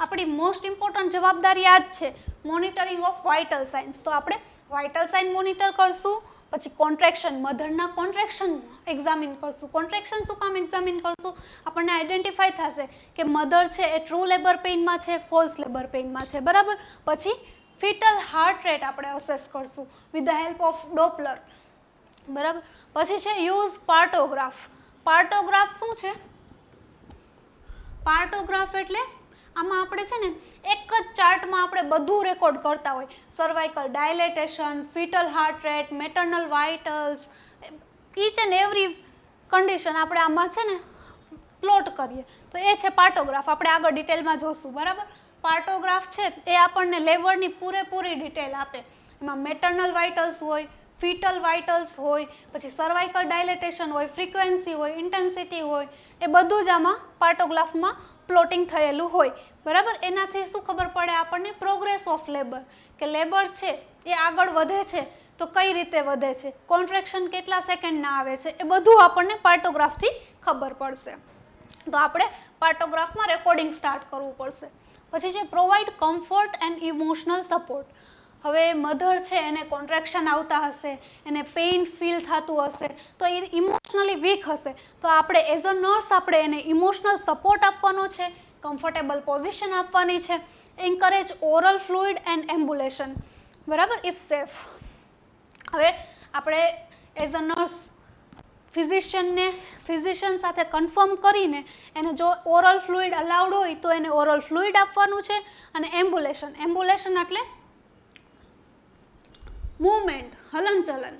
આપણી મોસ્ટ ઇમ્પોર્ટન્ટ જવાબદારી આ જ છે, મોનિટરિંગ ઓફ વાઇટલ સાઇન્સ. તો આપણે વાઇટલ સાઇન મોનિટર કરશું, પછી કોન્ટ્રેક્શન, મધરના કોન્ટ્રેક્શન એક્ઝામિન કરશું. કોન્ટ્રેક્શન શું કામ એક્ઝામિન કરશું? આપણને આઈડેન્ટિફાઈ થશે કે મધર છે એ ટ્રુ લેબર પેઇનમાં છે, ફોલ્સ લેબર પેઇનમાં છે, બરાબર. પછી ફીટલ હાર્ટ રેટ આપણે અસેસ કરશું with the help of Doppler, બરાબર. પછી છે યુઝ પાર્ટોગ્રાફ. પાર્ટોગ્રાફ શું છે? પાર્ટોગ્રાફ એટલે આમાં આપણે છે ને એક જ ચાર્ટમાં આપણે બધું રેકોર્ડ કરતા હોય. Cervical dilatation, foetal heart rate, maternal vitals, each and every condition આપણે આમાં છે ને પ્લોટ કરીએ. તો એ છે પાર્ટોગ્રાફ. આપણે આગળ ડિટેલમાં જોશું, બરાબર. પાર્ટોગ્રાફ છે એ આપણને લેબરની પૂરેપૂરી ડિટેલ આપે. એમાં મેટર્નલ વાઇટલ્સ હોય, ફીટલ વાઇટલ્સ હોય, પછી સર્વાઇકલ ડાયલેટેશન હોય, ફ્રીક્વન્સી હોય, ઇન્ટેન્સિટી હોય, એ બધું જ આમાં પાર્ટોગ્રાફમાં પ્લોટિંગ થયેલું હોય, બરાબર. એનાથી શું ખબર પડે આપણને? પ્રોગ્રેસ ઓફ લેબર, કે લેબર છે એ આગળ વધે છે તો કઈ રીતે વધે છે, કોન્ટ્રેક્શન કેટલા સેકન્ડના આવે છે, એ બધું આપણને પાર્ટોગ્રાફથી ખબર પડશે. તો આપણે પાર્ટોગ્રાફમાં રેકોર્ડિંગ સ્ટાર્ટ કરવું પડશે. પછી છે provide comfort and emotional support. હવે મધર છે એને કોન્ટ્રેક્શન આવતા હશે, એને પેઇન ફીલ થતું હશે, તો એ ઇમોશનલી વીક હશે. તો આપણે એઝ અ નર્સ આપણે એને ઇમોશનલ સપોર્ટ આપવાનો છે, કમ્ફર્ટેબલ પોઝિશન આપવાની છે, એન્કરેજ ઓરલ ફ્લુઇડ એન્ડ એમ્બ્યુલેશન, બરાબર, ઇફ સેફ. હવે આપણે એઝ અ નર્સ ફિઝિશિયન સાથે કન્ફર્મ કરીને એને જો ઓરલ ફ્લુઇડ અલાઉડ હોય તો એને ઓરલ ફ્લુઇડ આપવાનું છે. અને એમ્બ્યુલેશન એટલે મૂવમેન્ટ, હલનચલન,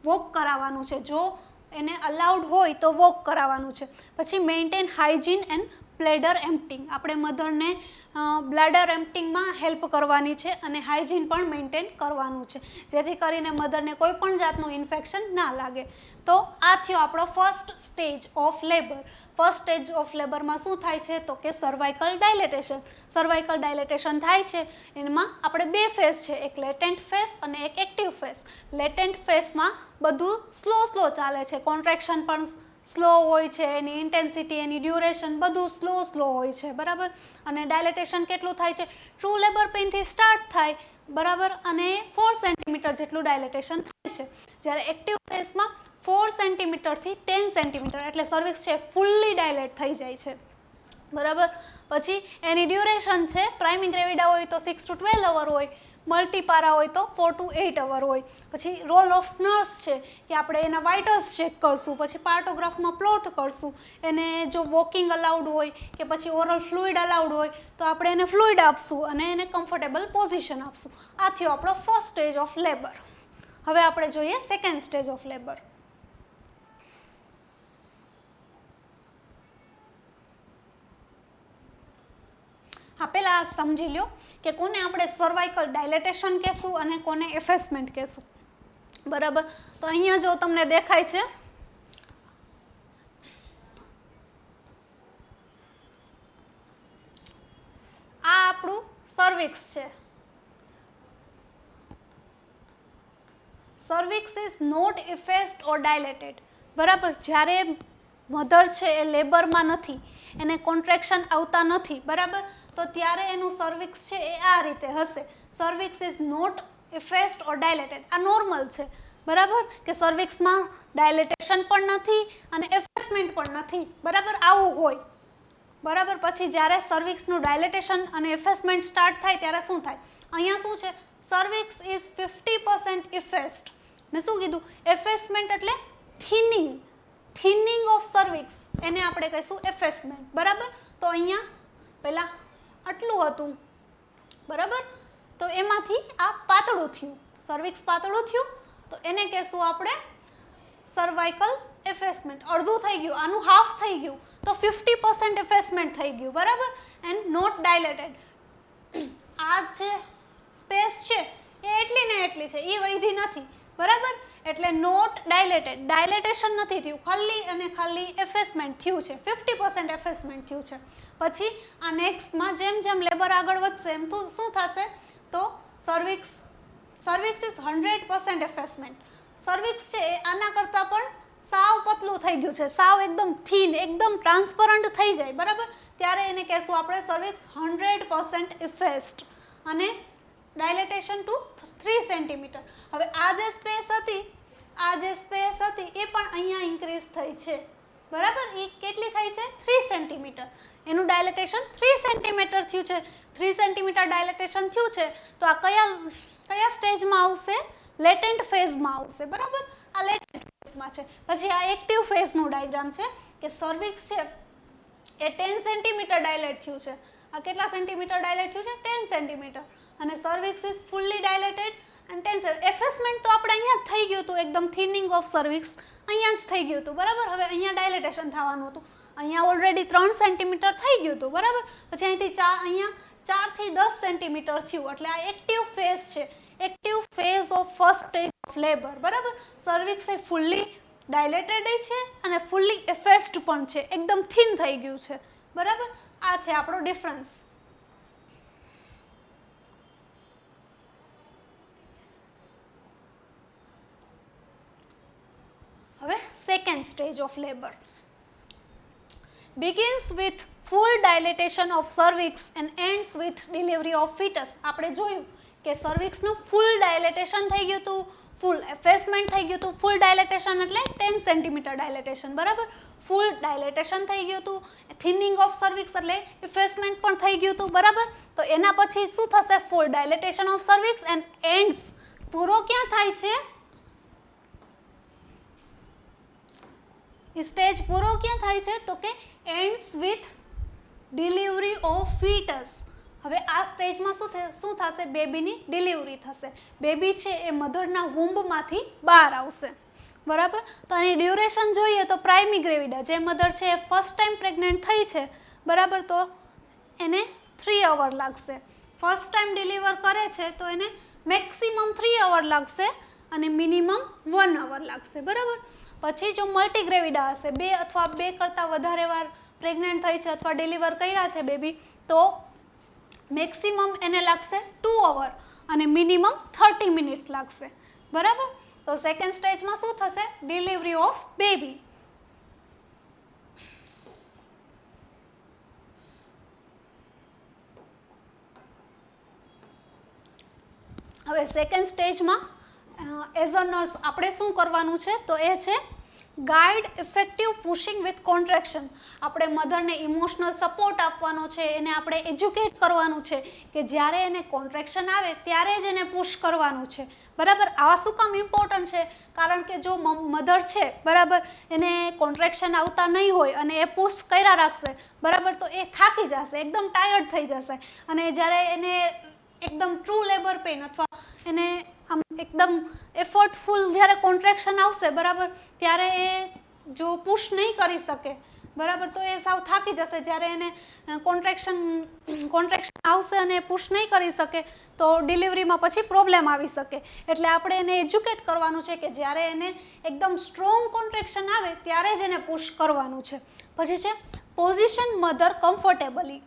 વોક કરાવવાનું છે. જો એને અલાઉડ હોય તો વોક કરાવવાનું છે. પછી મેન્ટેન હાઇજીન એન્ડ બ્લેડર એમ્પ્ટિંગ. આપણે મધરને બ્લેડર એમ્પ્ટિંગમાં હેલ્પ કરવાની છે અને હાઇજીન પણ મેન્ટેન કરવાનું છે, જેથી કરીને મધરને કોઈ પણ જાતનું ઇન્ફેક્શન ના લાગે. તો આ થયો આપણો first stage of labour. First stage of લેબરમાં શું થાય છે? તો કે સર્વાઇકલ ડાયલેટેશન. સર્વાઇકલ ડાયલેટેશન થાય છે એમાં આપણે બે ફેઝ છે, એક લેટેન્ટ ફેઝ અને એક એક્ટિવ ફેઝ. લેટેન્ટ ફેઝમાં બધું સ્લો ચાલે છે, કોન્ટ્રેક્શન પણ સ્લો હોય છે, એની ઇન્ટેન્સિટી, એની ડ્યુરેશન બધું સ્લો હોય છે, બરાબર. અને ડાયલેટેશન કેટલું થાય છે? ટ્રુ લેબર પેઇનથી સ્ટાર્ટ થાય, બરાબર, અને 4 સેન્ટીમીટર જેટલું ડાયલેટેશન થાય છે. જ્યારે એક્ટિવ ફેઝમાં 4 સેન્ટીમીટરથી 10 સેન્ટીમીટર એટલે સર્વિક્સ છે ફૂલ્લી ડાયલેટ થઈ જાય છે, બરાબર. પછી એની ડ્યુરેશન છે, પ્રાઇમિંગ ગ્રેવિડા હોય તો 6 to 12 અવર હોય, મલ્ટીપારા હોય તો 4 to 8 અવર હોય. પછી રોલ ઓફ નર્સ છે કે આપણે એના વાઇટલ્સ ચેક કરશું, પછી પાર્ટોગ્રાફમાં પ્લોટ કરશું. એને જો વોકિંગ અલાઉડ હોય કે પછી ઓરલ ફ્લુઇડ અલાઉડ હોય તો આપણે એને ફ્લુઇડ આપશું અને એને કમ્ફર્ટેબલ પોઝિશન આપશું. આ થયો આપણો ફર્સ્ટ સ્ટેજ ઓફ લેબર. હવે આપણે જોઈએ સેકન્ડ સ્ટેજ ઓફ લેબર. હા, પહેલાં સમજી લો કે કોને આપણે સર્વાઇકલ ડાયલેટેશન કહેશું અને કોને એફેસમેન્ટ કહેશું, બરાબર. તો અહીંયા જો તમને દેખાય છે આ આપણું સર્વિક્સ છે. સર્વિક્સ ઇઝ નોટ ઇફેસ્ડ ઓર ડાયલેટેડ, બરાબર. જ્યારે મધર છે એ લેબરમાં નથી, એને કોન્ટ્રેક્શન આવતા નથી, બરાબર, તો ત્યારે એનું સર્વિક્સ છે એ આ રીતે હશે. સર્વિક્સ ઇઝ નોટ ઇફેસ્ડ ઓર ડાયલેટેડ. આ નોર્મલ છે, બરાબર, કે સર્વિક્સમાં ડાયલેટેશન પણ નથી અને એફેસમેન્ટ પણ નથી, બરાબર, આવું હોય, બરાબર. પછી જ્યારે સર્વિક્સનું ડાયલેટેશન અને એફેસમેન્ટ સ્ટાર્ટ થાય ત્યારે શું થાય? અહીંયા શું છે? Cervix is 50% ઇફેસ્ડ. મેં શું કીધું? એફેસમેન્ટ એટલે થિનિંગ ઓફ સર્વિક્સ, એને આપણે કહીશું એફેસમેન્ટ, બરાબર. તો અહીંયા પહેલાં આટલું હતું, બરાબર, તો એમાંથી આ પાતળું થયું, સર્વિક્સ પાતળું થયું, તો એને કહેશું આપણે સર્વાઇકલ એફેસમેન્ટ. અડધું થઈ ગયું, આનું હાફ થઈ ગયું, તો 50% એફેસમેન્ટ થઈ ગયું, બરાબર, એન્ડ નોટ ડાયલેટેડ. આ જે સ્પેસ છે એ એટલી ને એટલી છે, એ વધી નથી, બરાબર, એટલે નોટ ડાયલેટેડ. ડાયલેટેશન નથી થયું, ખાલી અને ખાલી એફેસમેન્ટ થયું છે, 50% એફેસમેન્ટ થયું છે. પછી આ નેક્સ્ટમાં જેમ જેમ લેબર આગળ વધશે એમ તો શું થશે? તો સર્વિક્સ ઇઝ 100% એફેસમેન્ટ. સર્વિક્સ છે એ આના કરતાં પણ સાવ પતલું થઈ ગયું છે, સાવ એકદમ થીન, એકદમ ટ્રાન્સપરન્ટ થઈ જાય, બરાબર, ત્યારે એને કહેશું આપણે સર્વિક્સ 100% ઇફેસ્ડ. અને ડાયલેટેશન ટુ 3 સેન્ટીમીટર. હવે આ જે સ્પેસ હતી એ પણ અહીંયા ઇન્ક્રીઝ થઈ છે, બરાબર. એ કેટલી થઈ છે? 3 સેન્ટીમીટર. એનું ડાયલેટેશન 3 સેન્ટીમીટર થયું છે. 3 સેન્ટીમીટર ડાયલેટેશન થયું છે તો આ કયા સ્ટેજમાં આવશે? લેટેન્ટ ફેઝમાં આવશે, બરાબર. આ લેટેન્ટ ફેઝમાં છે. પછી આ એક્ટિવ ફેઝનું ડાયાગ્રામ છે કે સર્વિક્સ છે એ 10 સેન્ટીમીટર ડાયલેટ થયું છે. આ કેટલા સેન્ટીમીટર ડાયલેટ થયું છે? 10 સેન્ટીમીટર. અને cervix is fully dilated and 10 centimetre. Effacement તો આપણે અહીંયા જ થઈ ગયું હતું, એકદમ થિનિંગ ઓફ સર્વિક્સ અહીંયા જ થઈ ગયું હતું, બરાબર. હવે અહીંયા ડાયલેટેશન થવાનું હતું. અહીંયા ઓલરેડી 3 સેન્ટીમીટર થઈ ગયું હતું, બરાબર. પછી અહીંથી અહીંયા 4 થી 10 સેન્ટીમીટર થયું, એટલે આ એક્ટિવ ફેઝ છે. Active phase of first stage of labour, બરાબર. સર્વિક્સ એ ફુલ્લી ડાયલેટેડ છે અને ફુલ્લી એફેસ્ડ પણ છે, એકદમ થિન થઈ ગયું છે, બરાબર. આ છે આપણો ડિફરન્સ. હવે second stage of labour begins with full dilatation of cervix and ends with delivery of fetus. આપણે જોયું કે સર્વિક્સનું ફૂલ ડાયલેટેશન થઈ ગયું હતું, ફૂલ એફેસમેન્ટ થઈ ગયું હતું. ફૂલ ડાયલેટેશન એટલે 10 સેન્ટીમીટર ડાયલેટેશન, બરાબર. ફૂલ ડાયલેટેશન થઈ ગયું હતું. થિનિંગ ઓફ સર્વિક્સ એટલે ઇફેસમેન્ટ પણ થઈ ગયું હતું, બરાબર. તો એના પછી શું થશે? ફૂલ dilatation of cervix and ends. પૂરો ક્યાં થાય છે? સ્ટેજ પૂરો ક્યાં થાય છે? તો કે ends with delivery of foetus. હવે આ સ્ટેજમાં શું થશે? બેબીની ડિલિવરી થશે. બેબી છે એ મધરના વુમ્બમાંથી બહાર આવશે, બરાબર. તો આની ડ્યુરેશન જોઈએ તો પ્રાઇમી ગ્રેવિડા, જે મધર છે એ ફર્સ્ટ ટાઈમ પ્રેગ્નન્ટ થઈ છે, બરાબર, તો એને 3 અવર લાગશે. ફર્સ્ટ ટાઈમ ડિલિવર કરે છે તો એને મેક્સિમમ 3 અવર લાગશે અને મિનિમમ 1 અવર લાગશે, બરાબર. પછી જો મલ્ટીગ્રેવિડા હશે, 2 અથવા 2 કરતાં વધારે વાર પ્રેગ્નન્ટ થઈ છે અથવા ડિલિવર કર્યા છે બેબી, તો મેક્સિમમ એને લાગશે 2 અવર અને મિનિમમ 30 મિનિટ્સ લાગશે, બરાબર. તો સેકન્ડ સ્ટેજમાં શું થશે? Delivery of baby. હવે સેકન્ડ સ્ટેજમાં એઝ અ નર્સ આપણે શું કરવાનું છે? તો એ છે guide effective pushing with contraction. આપણે મધરને ઇમોશનલ સપોર્ટ આપવાનો છે, એને આપણે એજ્યુકેટ કરવાનું છે કે જ્યારે એને કોન્ટ્રેક્શન આવે ત્યારે જ એને પુશ કરવાનું છે, બરાબર. આ શું કામ ઇમ્પોર્ટન્ટ છે? કારણ કે જો મધર છે, બરાબર, એને કોન્ટ્રેક્શન આવતા નહીં હોય અને એ પુશ કર્યા રાખશે, બરાબર, તો એ થાકી જશે, એકદમ ટાયર્ડ થઈ જશે. અને જ્યારે એને એકદમ ટ્રુ લેબર પેઇન અથવા એને આમ એકદમ એફર્ટફુલ જ્યારે કોન્ટ્રેક્શન આવશે, બરાબર, ત્યારે એ જો પુશ નહીં કરી શકે, બરાબર, તો એ સાવ થાકી જશે. જ્યારે એને કોન્ટ્રેક્શન આવશે અને પુશ નહીં કરી શકે તો ડિલિવરીમાં પછી પ્રોબ્લેમ આવી શકે. એટલે આપણે એને એજ્યુકેટ કરવાનું છે કે જ્યારે એને એકદમ સ્ટ્રોંગ કોન્ટ્રેક્શન આવે ત્યારે જ એને પુશ કરવાનું છે. પછી છે પોઝિશન મધર કમ્ફર્ટેબલી.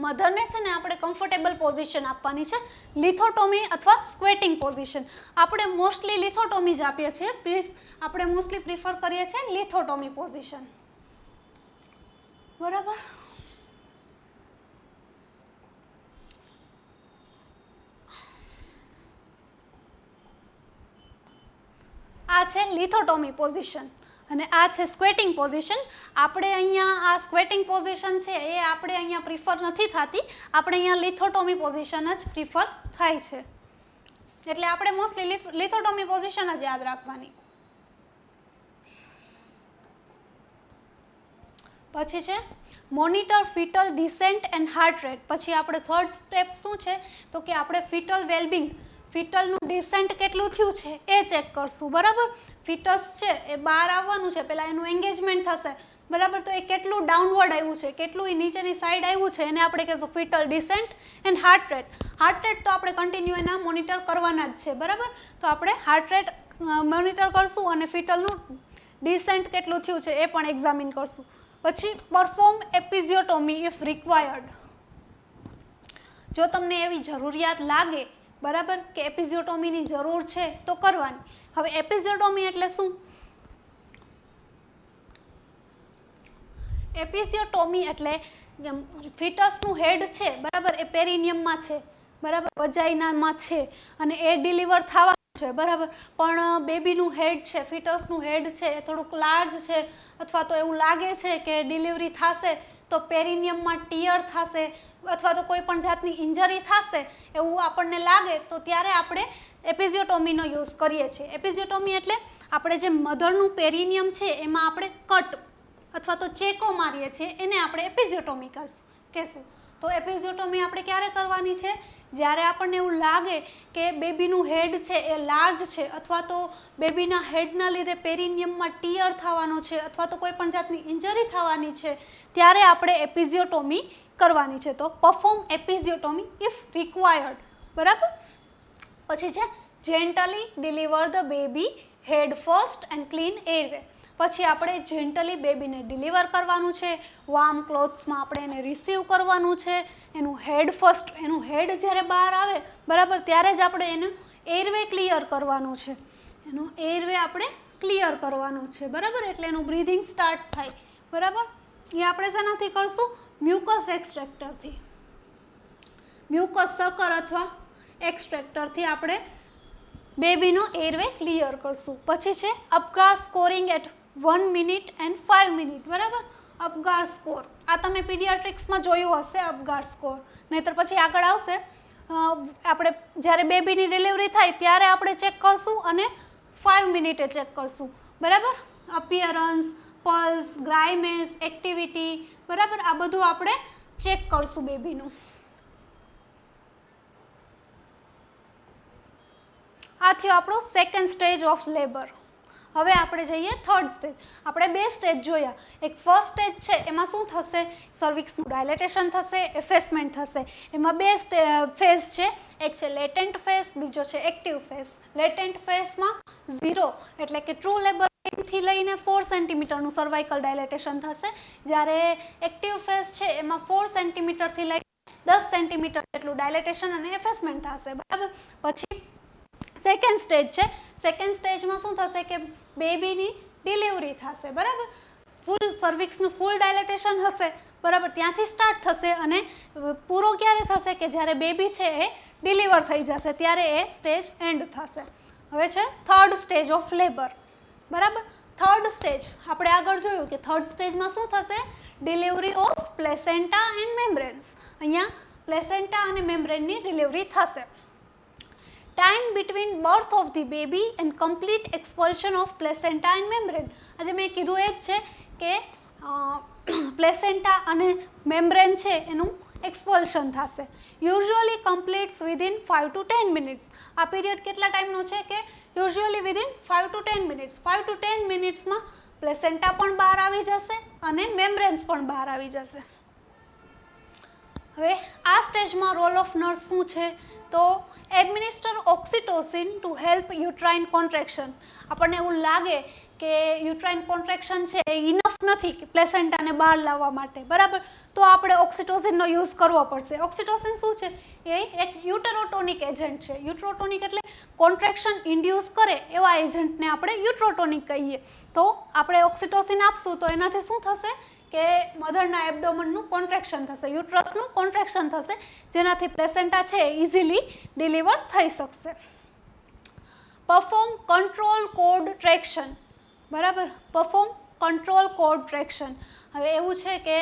મધરને છે ને આપણે કમ્ફર્ટેબલ પોઝિશન આપવાની છે. લિથોટોમી અથવા સ્ક્વેટિંગ પોઝિશન. આપણે મોસ્ટલી લિથોટોમી જ આપીએ છીએ, આપણે મોસ્ટલી પ્રિફર કરીએ છીએ લિથોટોમી પોઝિશન, બરાબર. આ છે લિથોટોમી પોઝિશન અને આ છે સ્ક્વેટિંગ પોઝિશન. આપણે અહીંયા આ સ્ક્વેટિંગ પોઝિશન છે એ આપણે અહીંયા પ્રિફર નથી થતી, આપણે અહીંયા લિથોટોમી પોઝિશન જ પ્રિફર થાય છે. એટલે આપણે મોસ્ટલી લિથોટોમી પોઝિશન જ યાદ રાખવાની. પછી છે monitor foetal descent and heart rate. પછી આપણે થર્ડ સ્ટેપ શું છે? તો કે આપણે ફિટલ વેલબિંગ, ફિટલનું ડિસેન્ટ કેટલું થયું છે એ ચેક કરશું, બરાબર. ફિટસ છે એ બહાર આવવાનું છે, પહેલાં એનું એન્ગેજમેન્ટ થશે, બરાબર. તો એ કેટલું ડાઉનવર્ડ આવ્યું છે, કેટલું એ નીચેની સાઈડ આવ્યું છે, એને આપણે કહીશું foetal descent and heart rate. Heart rate તો આપણે કન્ટિન્યુ એના મોનિટર કરવાના જ છે, બરાબર. તો આપણે હાર્ટ રેટ મોનિટર કરશું અને ફિટલનું ડિસેન્ટ કેટલું થયું છે એ પણ એક્ઝામિન કરશું. પછી પરફોર્મ એપિઝિયોટોમી ઇફ રિક્વાયર્ડ. જો તમને એવી જરૂરિયાત લાગે, બરાબર, કે એપિઝિયોટોમીની જરૂર છે તો કરવાની. હવે એપિઝિયોટોમી એટલે શું? એપિઝિયોટોમી એટલે ફિટસનું હેડ છે, બરાબર, એ પેરિનિયમમાં છે, બરાબર, વજાઈનામાં છે અને એ ડિલિવર થવાનું છે, બરાબર. પણ બેબીનું હેડ છે, ફિટસનું હેડ છે એ થોડુંક લાર્જ છે, અથવા તો એવું લાગે છે કે ડિલિવરી થશે તો પેરિનિયમમાં ટીયર થશે અથવા તો કોઈ પણ જાતની ઇન્જરી થશે એવું આપણને લાગે, તો ત્યારે આપણે એપિઝિયોટોમીનો યુઝ કરીએ છીએ. એપિઝિયોટોમી એટલે આપણે જે મધરનું પેરિનિયમ છે એમાં આપણે કટ અથવા તો ચેકો મારીએ છીએ, એને આપણે એપિઝિયોટોમી કહેશું. તો એપિઝિયોટોમી આપણે ક્યારે કરવાની છે? જ્યારે આપણને એવું લાગે કે બેબીનું હેડ છે એ લાર્જ છે, અથવા તો બેબીના હેડના લીધે પેરિનિયમમાં ટીયર થવાનો છે, અથવા તો કોઈ પણ જાતની ઇન્જરી થવાની છે, ત્યારે આપણે એપિઝિયોટોમી કરવાની છે. તો પરફોર્મ એપિઝિયોટોમી ઇફ રિક્વાયર્ડ, બરાબર. પછી છે gently deliver the baby head first and clean airway. પછી આપણે જેન્ટલી બેબીને ડિલિવર કરવાનું છે, વાર્મ ક્લોથ્સમાં આપણે એને રિસીવ કરવાનું છે, એનું હેડ ફર્સ્ટ, એનું હેડ જ્યારે બહાર આવે, બરાબર, ત્યારે જ આપણે એનું એરવે ક્લિયર કરવાનું છે. એનું એરવે આપણે ક્લિયર કરવાનું છે, બરાબર, એટલે એનું બ્રીધિંગ સ્ટાર્ટ થાય, બરાબર. એ આપણે શેનાથી કરશું? મ્યુકસ એક્સ્ટ્રેક્ટરથી, મ્યુકસ સકર અથવા એક્સ્ટ્રેક્ટરથી આપણે બેબીનો એરવે ક્લિયર કરશું. પછી છે Apgar scoring at 1 minute and 5 minute, બરાબર. અપગાર સ્કોર આ તમે પીડિયાટ્રિક્સમાં જોયું હશે, અપગાર સ્કોર, નહીતર પછી આગળ આવશે. આપણે જ્યારે બેબીની ડિલિવરી થાય ત્યારે આપણે ચેક કરશું અને 5 મિનિટે ચેક કરશું, બરાબર. અપિયરન્સ, પલ્સ, ગ્રાઇમેસ, એક્ટિવિટી, બરાબર, આ બધું આપણે ચેક કરશું બેબીનું. આ થયો આપણો સેકન્ડ સ્ટેજ ઓફ લેબર. હવે આપણે જઈએ થર્ડ સ્ટેજ. આપણે 2 સ્ટેજ જોયા. એક ફર્સ્ટ સ્ટેજ છે, એમાં શું થશે? સર્વિક્સનું ડાયલેટેશન થશે, એફેસમેન્ટ થશે. એમાં 2 ફેઝ છે, એક છે લેટેન્ટ ફેઝ, બીજો છે એક્ટિવ ફેઝ. લેટેન્ટ ફેઝમાં 0 એટલે કે ટ્રુ લેબર થી લઈને 4 સેન્ટીમીટરનું સર્વાઇકલ ડાયલેટેશન થશે, જ્યારે એક્ટિવ ફેઝ છે એમાં 4 સેન્ટીમીટરથી લઈને 10 સેન્ટીમીટર જેટલું ડાયલેટેશન અને એફેસમેન્ટ થશે, બરાબર. પછી સેકન્ડ સ્ટેજ છે. સેકન્ડ સ્ટેજમાં શું થશે કે બેબીની ડિલિવરી થશે, બરાબર. ફૂલ સર્વિક્સનું ફૂલ ડાયલેટેશન હશે, બરાબર, ત્યાંથી સ્ટાર્ટ થશે અને પૂરો ક્યારે થશે કે જ્યારે બેબી છે એ ડિલિવર થઈ જશે, ત્યારે એ સ્ટેજ એન્ડ થશે. હવે છે થર્ડ સ્ટેજ ઓફ લેબર, બરાબર. થર્ડ સ્ટેજ આપણે આગળ જોયું કે થર્ડ સ્ટેજમાં શું થશે? Delivery of placenta and membranes. અહીંયા પ્લેસેન્ટા અને મેમ્બ્રેનની ડિલિવરી થશે. Time between birth of the baby and complete expulsion of placenta and membrane. આજે મેં કીધું એ જ છે કે પ્લેસેન્ટા અને મેમ્બ્રેન છે એનું એક્સપલ્શન થશે. Usually completes within 5 to 10 minutes. આ પીરિયડ કેટલા ટાઈમનો છે કે usually within 5 to 10 minutes. 5 to 10 મિનિટ્સમાં પ્લેસેન્ટા પણ બહાર આવી જશે અને મેમ્બ્રેન્સ પણ બહાર આવી જશે. હવે આ સ્ટેજમાં રોલ ઓફ નર્સ શું છે? તો administer oxytocin to help uterine contraction. આપણને એવું લાગે કે યુટ્રાઇન કોન્ટ્રેક્શન છે એ ઇનફ નથી પ્લેસેન્ટાને બહાર લાવવા માટે, બરાબર, તો આપણે ઓક્સિટોસિનનો યુઝ કરવો પડશે. ઓક્સિટોસિન શું છે? એ એક યુટેરોટોનિક એજન્ટ છે. યુટ્રોટોનિક એટલે કોન્ટ્રેક્શન ઇન્ડ્યુસ કરે એવા એજન્ટને આપણે યુટ્રોટોનિક કહીએ. તો આપણે ઓક્સિટોસિન આપશું તો એનાથી શું થશે કે મધરના એબડોમનનું કોન્ટ્રેક્શન થશે, યુટ્રસનું કોન્ટ્રેક્શન થશે, જેનાથી પ્લેસેન્ટા છે ઇઝીલી ડિલિવર થઈ શકશે. પરફોર્મ કંટ્રોલ કોડ ટ્રેક્શન, બરાબર. Perform control code traction. હવે એવું છે કે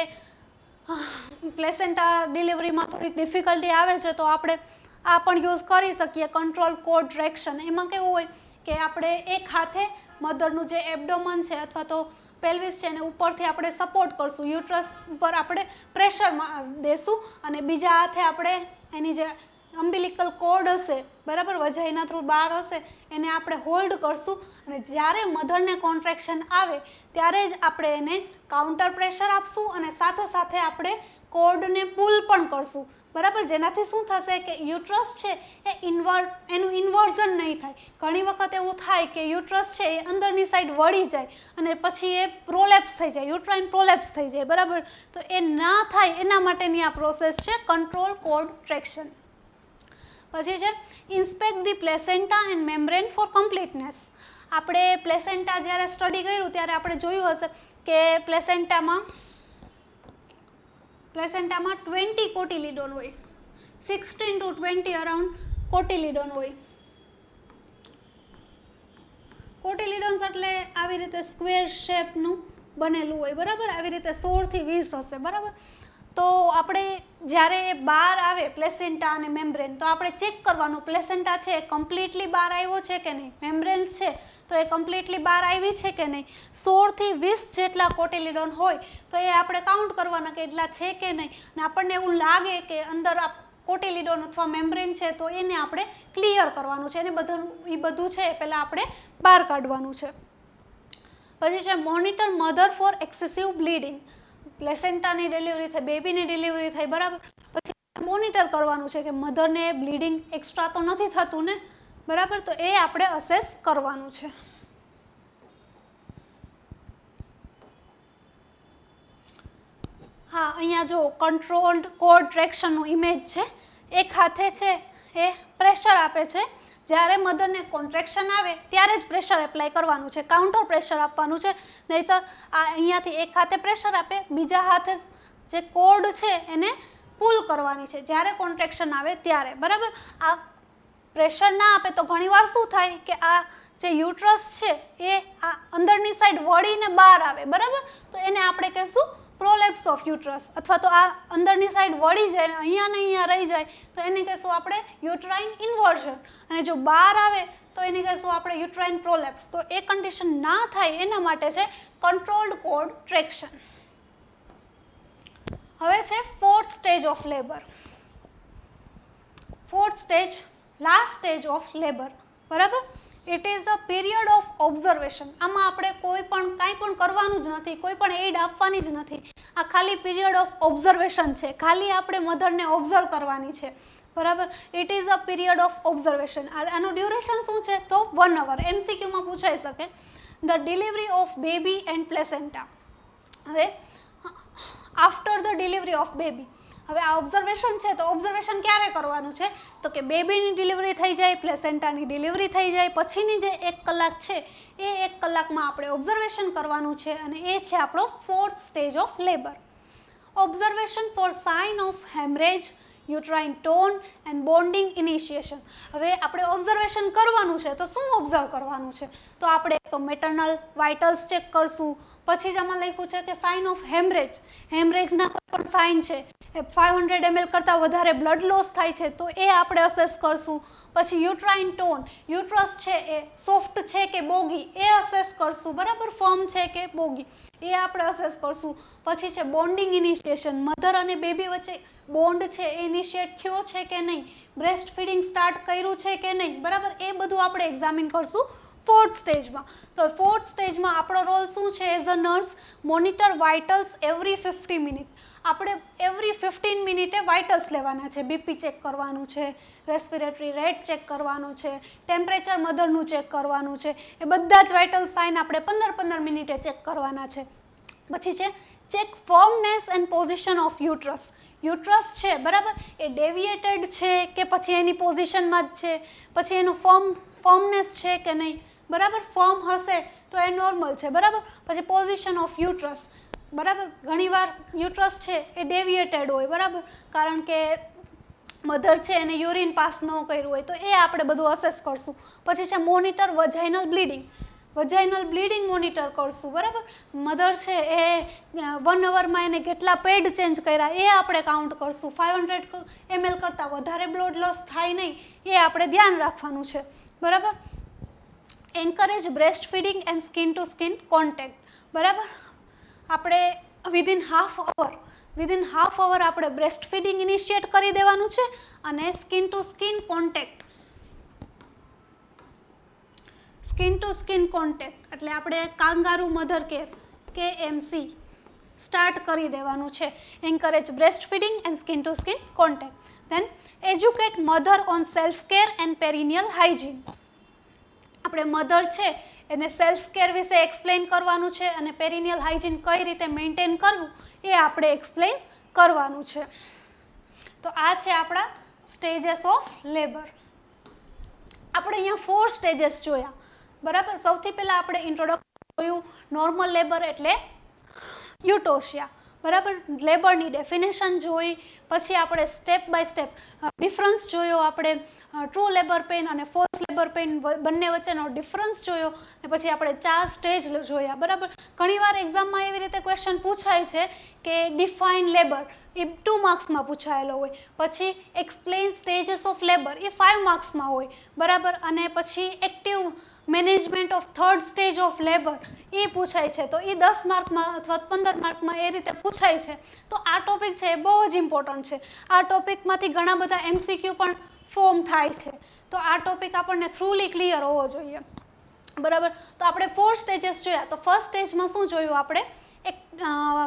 પ્લેસેન્ટા ડિલિવરીમાં થોડીક ડિફિકલ્ટી આવે છે, તો આપણે આ પણ યુઝ કરી શકીએ, કંટ્રોલ કોડ ટ્રેક્શન. એમાં કેવું હોય કે આપણે એક હાથે મધરનું જે એબડોમન છે અથવા તો પેલ્વિસ છે એને ઉપરથી આપણે સપોર્ટ કરશું, યુટ્રસ ઉપર આપણે પ્રેશર દેશું અને બીજા હાથે આપણે એની જે અમ્બિલિકલ કોર્ડ હશે, બરાબર, વજાઈના થ્રુ બહાર હશે, એને આપણે હોલ્ડ કરશું અને જ્યારે મધરને કોન્ટ્રેક્શન આવે ત્યારે જ આપણે એને કાઉન્ટર પ્રેશર આપશું અને સાથે સાથે આપણે કોર્ડને પુલ પણ કરશું, બરાબર, જેનાથી શું થશે કે યુટ્રસ છે એ એનું ઇન્વર્ઝન નહીં થાય. ઘણી વખત એવું થાય કે યુટ્રસ છે એ અંદરની સાઈડ વળી જાય અને પછી એ પ્રોલેપ્સ થઈ જાય, યુટ્રાઇન પ્રોલેપ્સ થઈ જાય, બરાબર. તો એ ના થાય એના માટેની આ પ્રોસેસ છે કંટ્રોલ કોડ ટ્રેક્શન. પછી છે inspect the placenta and membrane for completeness. આપણે પ્લેસેન્ટા જ્યારે સ્ટડી કર્યું ત્યારે આપણે જોયું હશે કે પ્લેસેન્ટામાં 20 કોટિલિડોન હોય, 16 to 20 અરાઉન્ડ કોટિલિડોન હોય. કોટિલિડોન્સ એટલે આવી રીતે સ્ક્વેર શેપનું બનેલું હોય, બરાબર. આવી રીતે 16 થી 20 હશે, બરાબર. તો આપણે જ્યારે બહાર આવે પ્લેસેન્ટા અને મેમ્બ્રેન, તો આપણે ચેક કરવાનું પ્લેસેન્ટા છે એ કમ્પ્લીટલી બહાર આવ્યો છે કે નહીં, મેમ્બ્રેન્સ છે તો એ કમ્પ્લીટલી બહાર આવી છે કે નહીં. 16 થી 20 જેટલા કોટિલિડોન હોય તો એ આપણે કાઉન્ટ કરવાના કે એટલા છે કે નહીં. અને આપણને એવું લાગે કે અંદર કોટિલિડોન અથવા મેમ્બ્રેન છે તો એને આપણે ક્લિયર કરવાનું છે, એને બધું છે એ પહેલાં આપણે બહાર કાઢવાનું છે. પછી છે monitor mother for excessive bleeding. પ્લેસેન્ટાની ડિલિવરી થઈ, બેબીની ડિલિવરી થઈ, બરાબર. પછી મોનિટર કરવાનું છે કે મધરને બ્લીડિંગ એક્સ્ટ્રા તો નથી થતું ને, બરાબર. તો એ આપણે અસેસ કરવાનું છે. હા, અહીંયા જો કંટ્રોલ્ડ કોડ ટ્રેક્શનનું ઇમેજ છે. એક હાથે છે એ પ્રેશર આપે છે, જ્યારે મધરને કોન્ટ્રેક્શન આવે ત્યારે જ પ્રેશર એપ્લાય કરવાનું છે, કાઉન્ટર પ્રેશર આપવાનું છે. નહીંતર આ અહીંયાથી એક હાથે પ્રેશર આપે, બીજા હાથે જે કોડ છે એને પુલ કરવાની છે જ્યારે કોન્ટ્રેક્શન આવે ત્યારે, બરાબર. આ પ્રેશર ના આપે તો ઘણીવાર શું થાય કે આ જે યુટ્રસ છે એ આ અંદરની સાઈડ વળીને બહાર આવે, બરાબર. તો એને આપણે કહીશું પ્રોલેપ્સ ઓફ યુટ્રસ, અથવા તો આ અંદરની સાઈડ વળી જાય ને અહીંયા રહી જાય તો એને કહીશું આપણે યુટ્રાઇન ઇન્વર્ઝન. અને જો બહાર આવે તો એને કહીશું આપણે યુટ્રાઇન પ્રોલેપ્સ. તો એ કન્ડિશન ના થાય એના માટે છે કંટ્રોલ્ડ કોડ ટ્રેક્શન. હવે છે fourth stage of labour. Fourth stage last stage of labour, બરાબર. It is a period of observation. આમાં આપણે કાંઈ પણ કરવાનું જ નથી, કોઈ પણ એડ આપવાની જ નથી. આ ખાલી પીરિયડ ઓફ ઓબ્ઝર્વેશન છે, ખાલી આપણે મધરને ઓબ્ઝર્વ કરવાની છે, બરાબર. It is a period of observation. આનું ડ્યુરેશન શું છે તો 1 hour. MCQમાં પૂછાઈ શકે. The delivery of baby and placenta. હવે after the delivery of baby, હવે આ ઓબ્ઝર્વેશન છે તો ઓબ્ઝર્વેશન ક્યારે કરવાનું છે તો કે બેબીની ડિલિવરી થઈ જાય, પ્લેસેન્ટાની ડિલિવરી થઈ જાય પછીની જે 1 કલાક છે એ 1 કલાકમાં આપણે ઓબ્ઝર્વેશન કરવાનું છે. અને એ છે આપણો fourth stage of labour. Observation for sign of haemorrhage, uterine tone and bonding initiation. હવે આપણે ઓબ્ઝર્વેશન કરવાનું છે તો શું ઓબ્ઝર્વ કરવાનું છે તો આપણે તો મેટર્નલ વાઇટલ્સ ચેક કરશું. પછી જ આમાં લખ્યું છે કે સાઇન ઓફ હેમરેજ, હેમરેજના કોઈ પણ સાઇન છે એ 500 ml કરતાં વધારે બ્લડ લોસ થાય છે તો એ આપણે અસેસ કરશું. પછી યુટ્રાઇન ટોન, યુટ્રસ છે એ સોફ્ટ છે કે બોગી એ અસેસ કરશું, બરાબર. ફર્મ છે કે બોગી એ આપણે અસેસ કરશું. પછી છે બોન્ડિંગ ઇનિશિએશન, મધર અને બેબી વચ્ચે બોન્ડ છે એ ઇનિશિએટ થયો છે કે નહીં, બ્રેસ્ટ ફીડિંગ સ્ટાર્ટ કર્યું છે કે નહીં, બરાબર. એ બધું આપણે એક્ઝામિન કરશું ફોર્થ સ્ટેજમાં. તો ફોર્થ સ્ટેજમાં આપણો રોલ શું છે as a nurse? Monitor vitals every 50 minute. આપણે એવરી 15 મિનિટે વાઇટલ્સ લેવાના છે, બીપી ચેક કરવાનું છે, રેસ્પિરેટરી રેટ ચેક કરવાનું છે, ટેમ્પરેચર મધરનું ચેક કરવાનું છે. એ બધા જ વાઇટલ સાઇન આપણે 15 મિનિટે ચેક કરવાના છે. પછી છે check firmness and position of uterus. Uterus છે, બરાબર, એ ડેવિએટેડ છે કે પછી એની પોઝિશનમાં જ છે, પછી એનું ફર્મનેસ છે કે નહીં, બરાબર. ફર્મ હશે તો એ નોર્મલ છે, બરાબર. પછી પોઝિશન ઓફ યુટ્રસ, બરાબર. ઘણીવાર યુટ્રસ છે એ ડેવિએટેડ હોય, બરાબર, કારણ કે મધર છે એને યુરિન પાસ ન કર્યું હોય તો એ આપણે બધું અસેસ કરશું. પછી છે monitor vaginal bleeding. Vaginal bleeding monitor કરશું, બરાબર. મધર છે એ 1 hourમાં એને કેટલા પેડ ચેન્જ કર્યા એ આપણે કાઉન્ટ કરશું. 500 ml કરતાં વધારે બ્લડ લોસ થાય નહીં એ આપણે ધ્યાન રાખવાનું છે, બરાબર. Encourage breast feeding and skin to skin contact, બરાબર. આપણે વિધિન હાફ અવર આપણે બ્રેસ્ટ ફીડિંગ ઇનિશિએટ કરી દેવાનું છે અને સ્કિન ટુ સ્કિન કોન્ટેક્ટ એટલે આપણે kangaroo mother care KMC start કરી દેવાનું છે. Encourage breast feeding and skin to skin contact. Then educate mother on self care and perineal hygiene. આપણે મધર છે એને સેલ્ફ કેર વિશે એક્સપ્લેન કરવાનું છે અને પેરિનિયલ હાઇજીન કઈ રીતે મેન્ટેન કરવું એ આપણે એક્સપ્લેન કરવાનું છે. તો આ છે આપણા સ્ટેજીસ ઓફ લેબર. આપણે અહીંયા 4 સ્ટેજીસ જોયા, બરાબર. સૌથી પહેલાં આપણે ઇન્ટ્રોડક્શન જોયું, નોર્મલ લેબર એટલે યુટોશિયા. બરાબર. લેબરની ડેફિનેશન જોઈ, પછી આપણે સ્ટેપ બાય સ્ટેપ ડિફરન્સ જોયો, આપણે ટ્રુ લેબર પેઇન અને ફોલ્સ લેબર પેઇન બંને વચ્ચેનો ડિફરન્સ જોયો, અને પછી આપણે 4 સ્ટેજ જોયા. બરાબર. ઘણીવાર એક્ઝામમાં એવી રીતે ક્વેશ્ચન પૂછાય છે કે ડિફાઇન લેબર, એ 2 માર્ક્સમાં પૂછાયેલો હોય. પછી એક્સપ્લેન સ્ટેજીસ ઓફ લેબર, એ 5 માર્ક્સમાં હોય. બરાબર. અને પછી active management of third stage of labour, એ પૂછાય છે. તો એ 10 માર્કમાં અથવા 15 માર્કમાં એ રીતે પૂછાય છે. તો આ ટોપિક છે એ બહુ જ ઇમ્પોર્ટન્ટ છે. આ ટોપિકમાંથી ઘણા બધા MCQ પણ ફોર્મ થાય છે. તો આ ટોપિક આપણને થ્રુલી ક્લિયર હોવો જોઈએ. બરાબર. તો આપણે 4 સ્ટેજીસ જોયા. તો ફર્સ્ટ સ્ટેજમાં શું જોયું આપણે?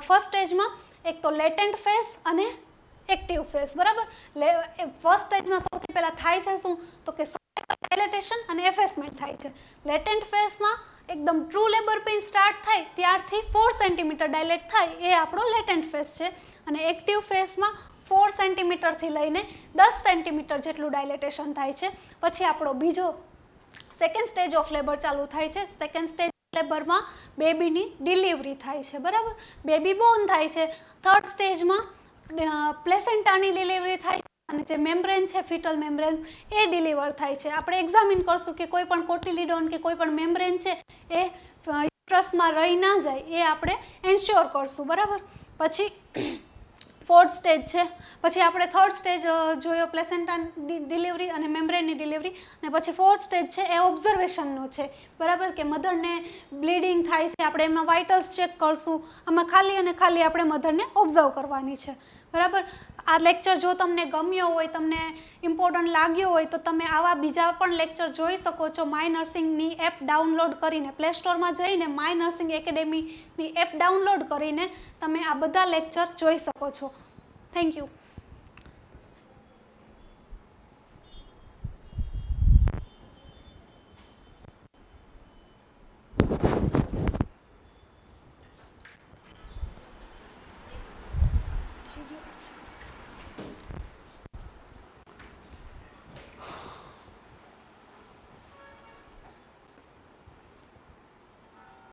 ફર્સ્ટ સ્ટેજમાં એક તો લેટેન્ટ ફેઝ અને એક્ટિવ ફેઝ. બરાબર. ફર્સ્ટ સ્ટેજમાં સૌથી પહેલા થાય છે શું? તો કે ડાયલેટેશન અને એફેસમેન્ટ થાય છે. લેટેન્ટ ફેઝમાં એકદમ ટ્રુ લેબર પેઇન સ્ટાર્ટ થાય ત્યારથી 4 સેન્ટીમીટર ડાયલેટ થાય, એ આપણો લેટેન્ટ ફેઝ છે. અને એક્ટિવ ફેઝમાં 4 સેન્ટીમીટરથી લઈને 10 સેન્ટીમીટર જેટલું ડાયલેટેશન થાય છે. પછી આપણો બીજો સેકન્ડ સ્ટેજ ઓફ લેબર ચાલુ થાય છે. સેકન્ડ સ્ટેજ લેબરમાં બેબીની ડિલિવરી થાય છે. બરાબર. બેબી બોર્ન થાય છે. થર્ડ સ્ટેજમાં પ્લેસેન્ટાની ડિલિવરી થાય છે અને જે મેમ્બ્રેન છે, ફિટલ મેમ્બ્રેન, એ ડિલિવર થાય છે. આપણે એક્ઝામિન કરશું કે કોઈ પણ કોટિલિડોન કે કોઈ પણ મેમ્બ્રેન છે એ યુટ્રસમાં રહી ના જાય, એ આપણે એન્શ્યોર કરશું. બરાબર. પછી ફોર્થ સ્ટેજ છે. પછી આપણે થર્ડ સ્ટેજ જોયો પ્લેસેન્ટા ડિલિવરી અને મેમ્બ્રેનની ડિલિવરી. અને પછી ફોર્થ સ્ટેજ છે એ ઓબ્ઝર્વેશનનો છે. બરાબર. કે મધરને બ્લીડિંગ થાય છે, આપણે એમાં વાઇટલ્સ ચેક કરશું. આમાં ખાલી અને ખાલી આપણે મધરને ઓબ્ઝર્વ કરવાની છે. બરાબર. આ લેક્ચર જો તમને ગમ્યો હોય, તમને ઇમ્પોર્ટન્ટ લાગ્યો હોય, તો તમે આવા બીજા પણ લેક્ચર જોઈ શકો છો. માય નર્સિંગની એપ ડાઉનલોડ કરીને, પ્લે સ્ટોરમાં જઈને માય નર્સિંગ એકેડેમીની એપ ડાઉનલોડ કરીને તમે આ બધા લેક્ચર જોઈ શકો છો. Thank you.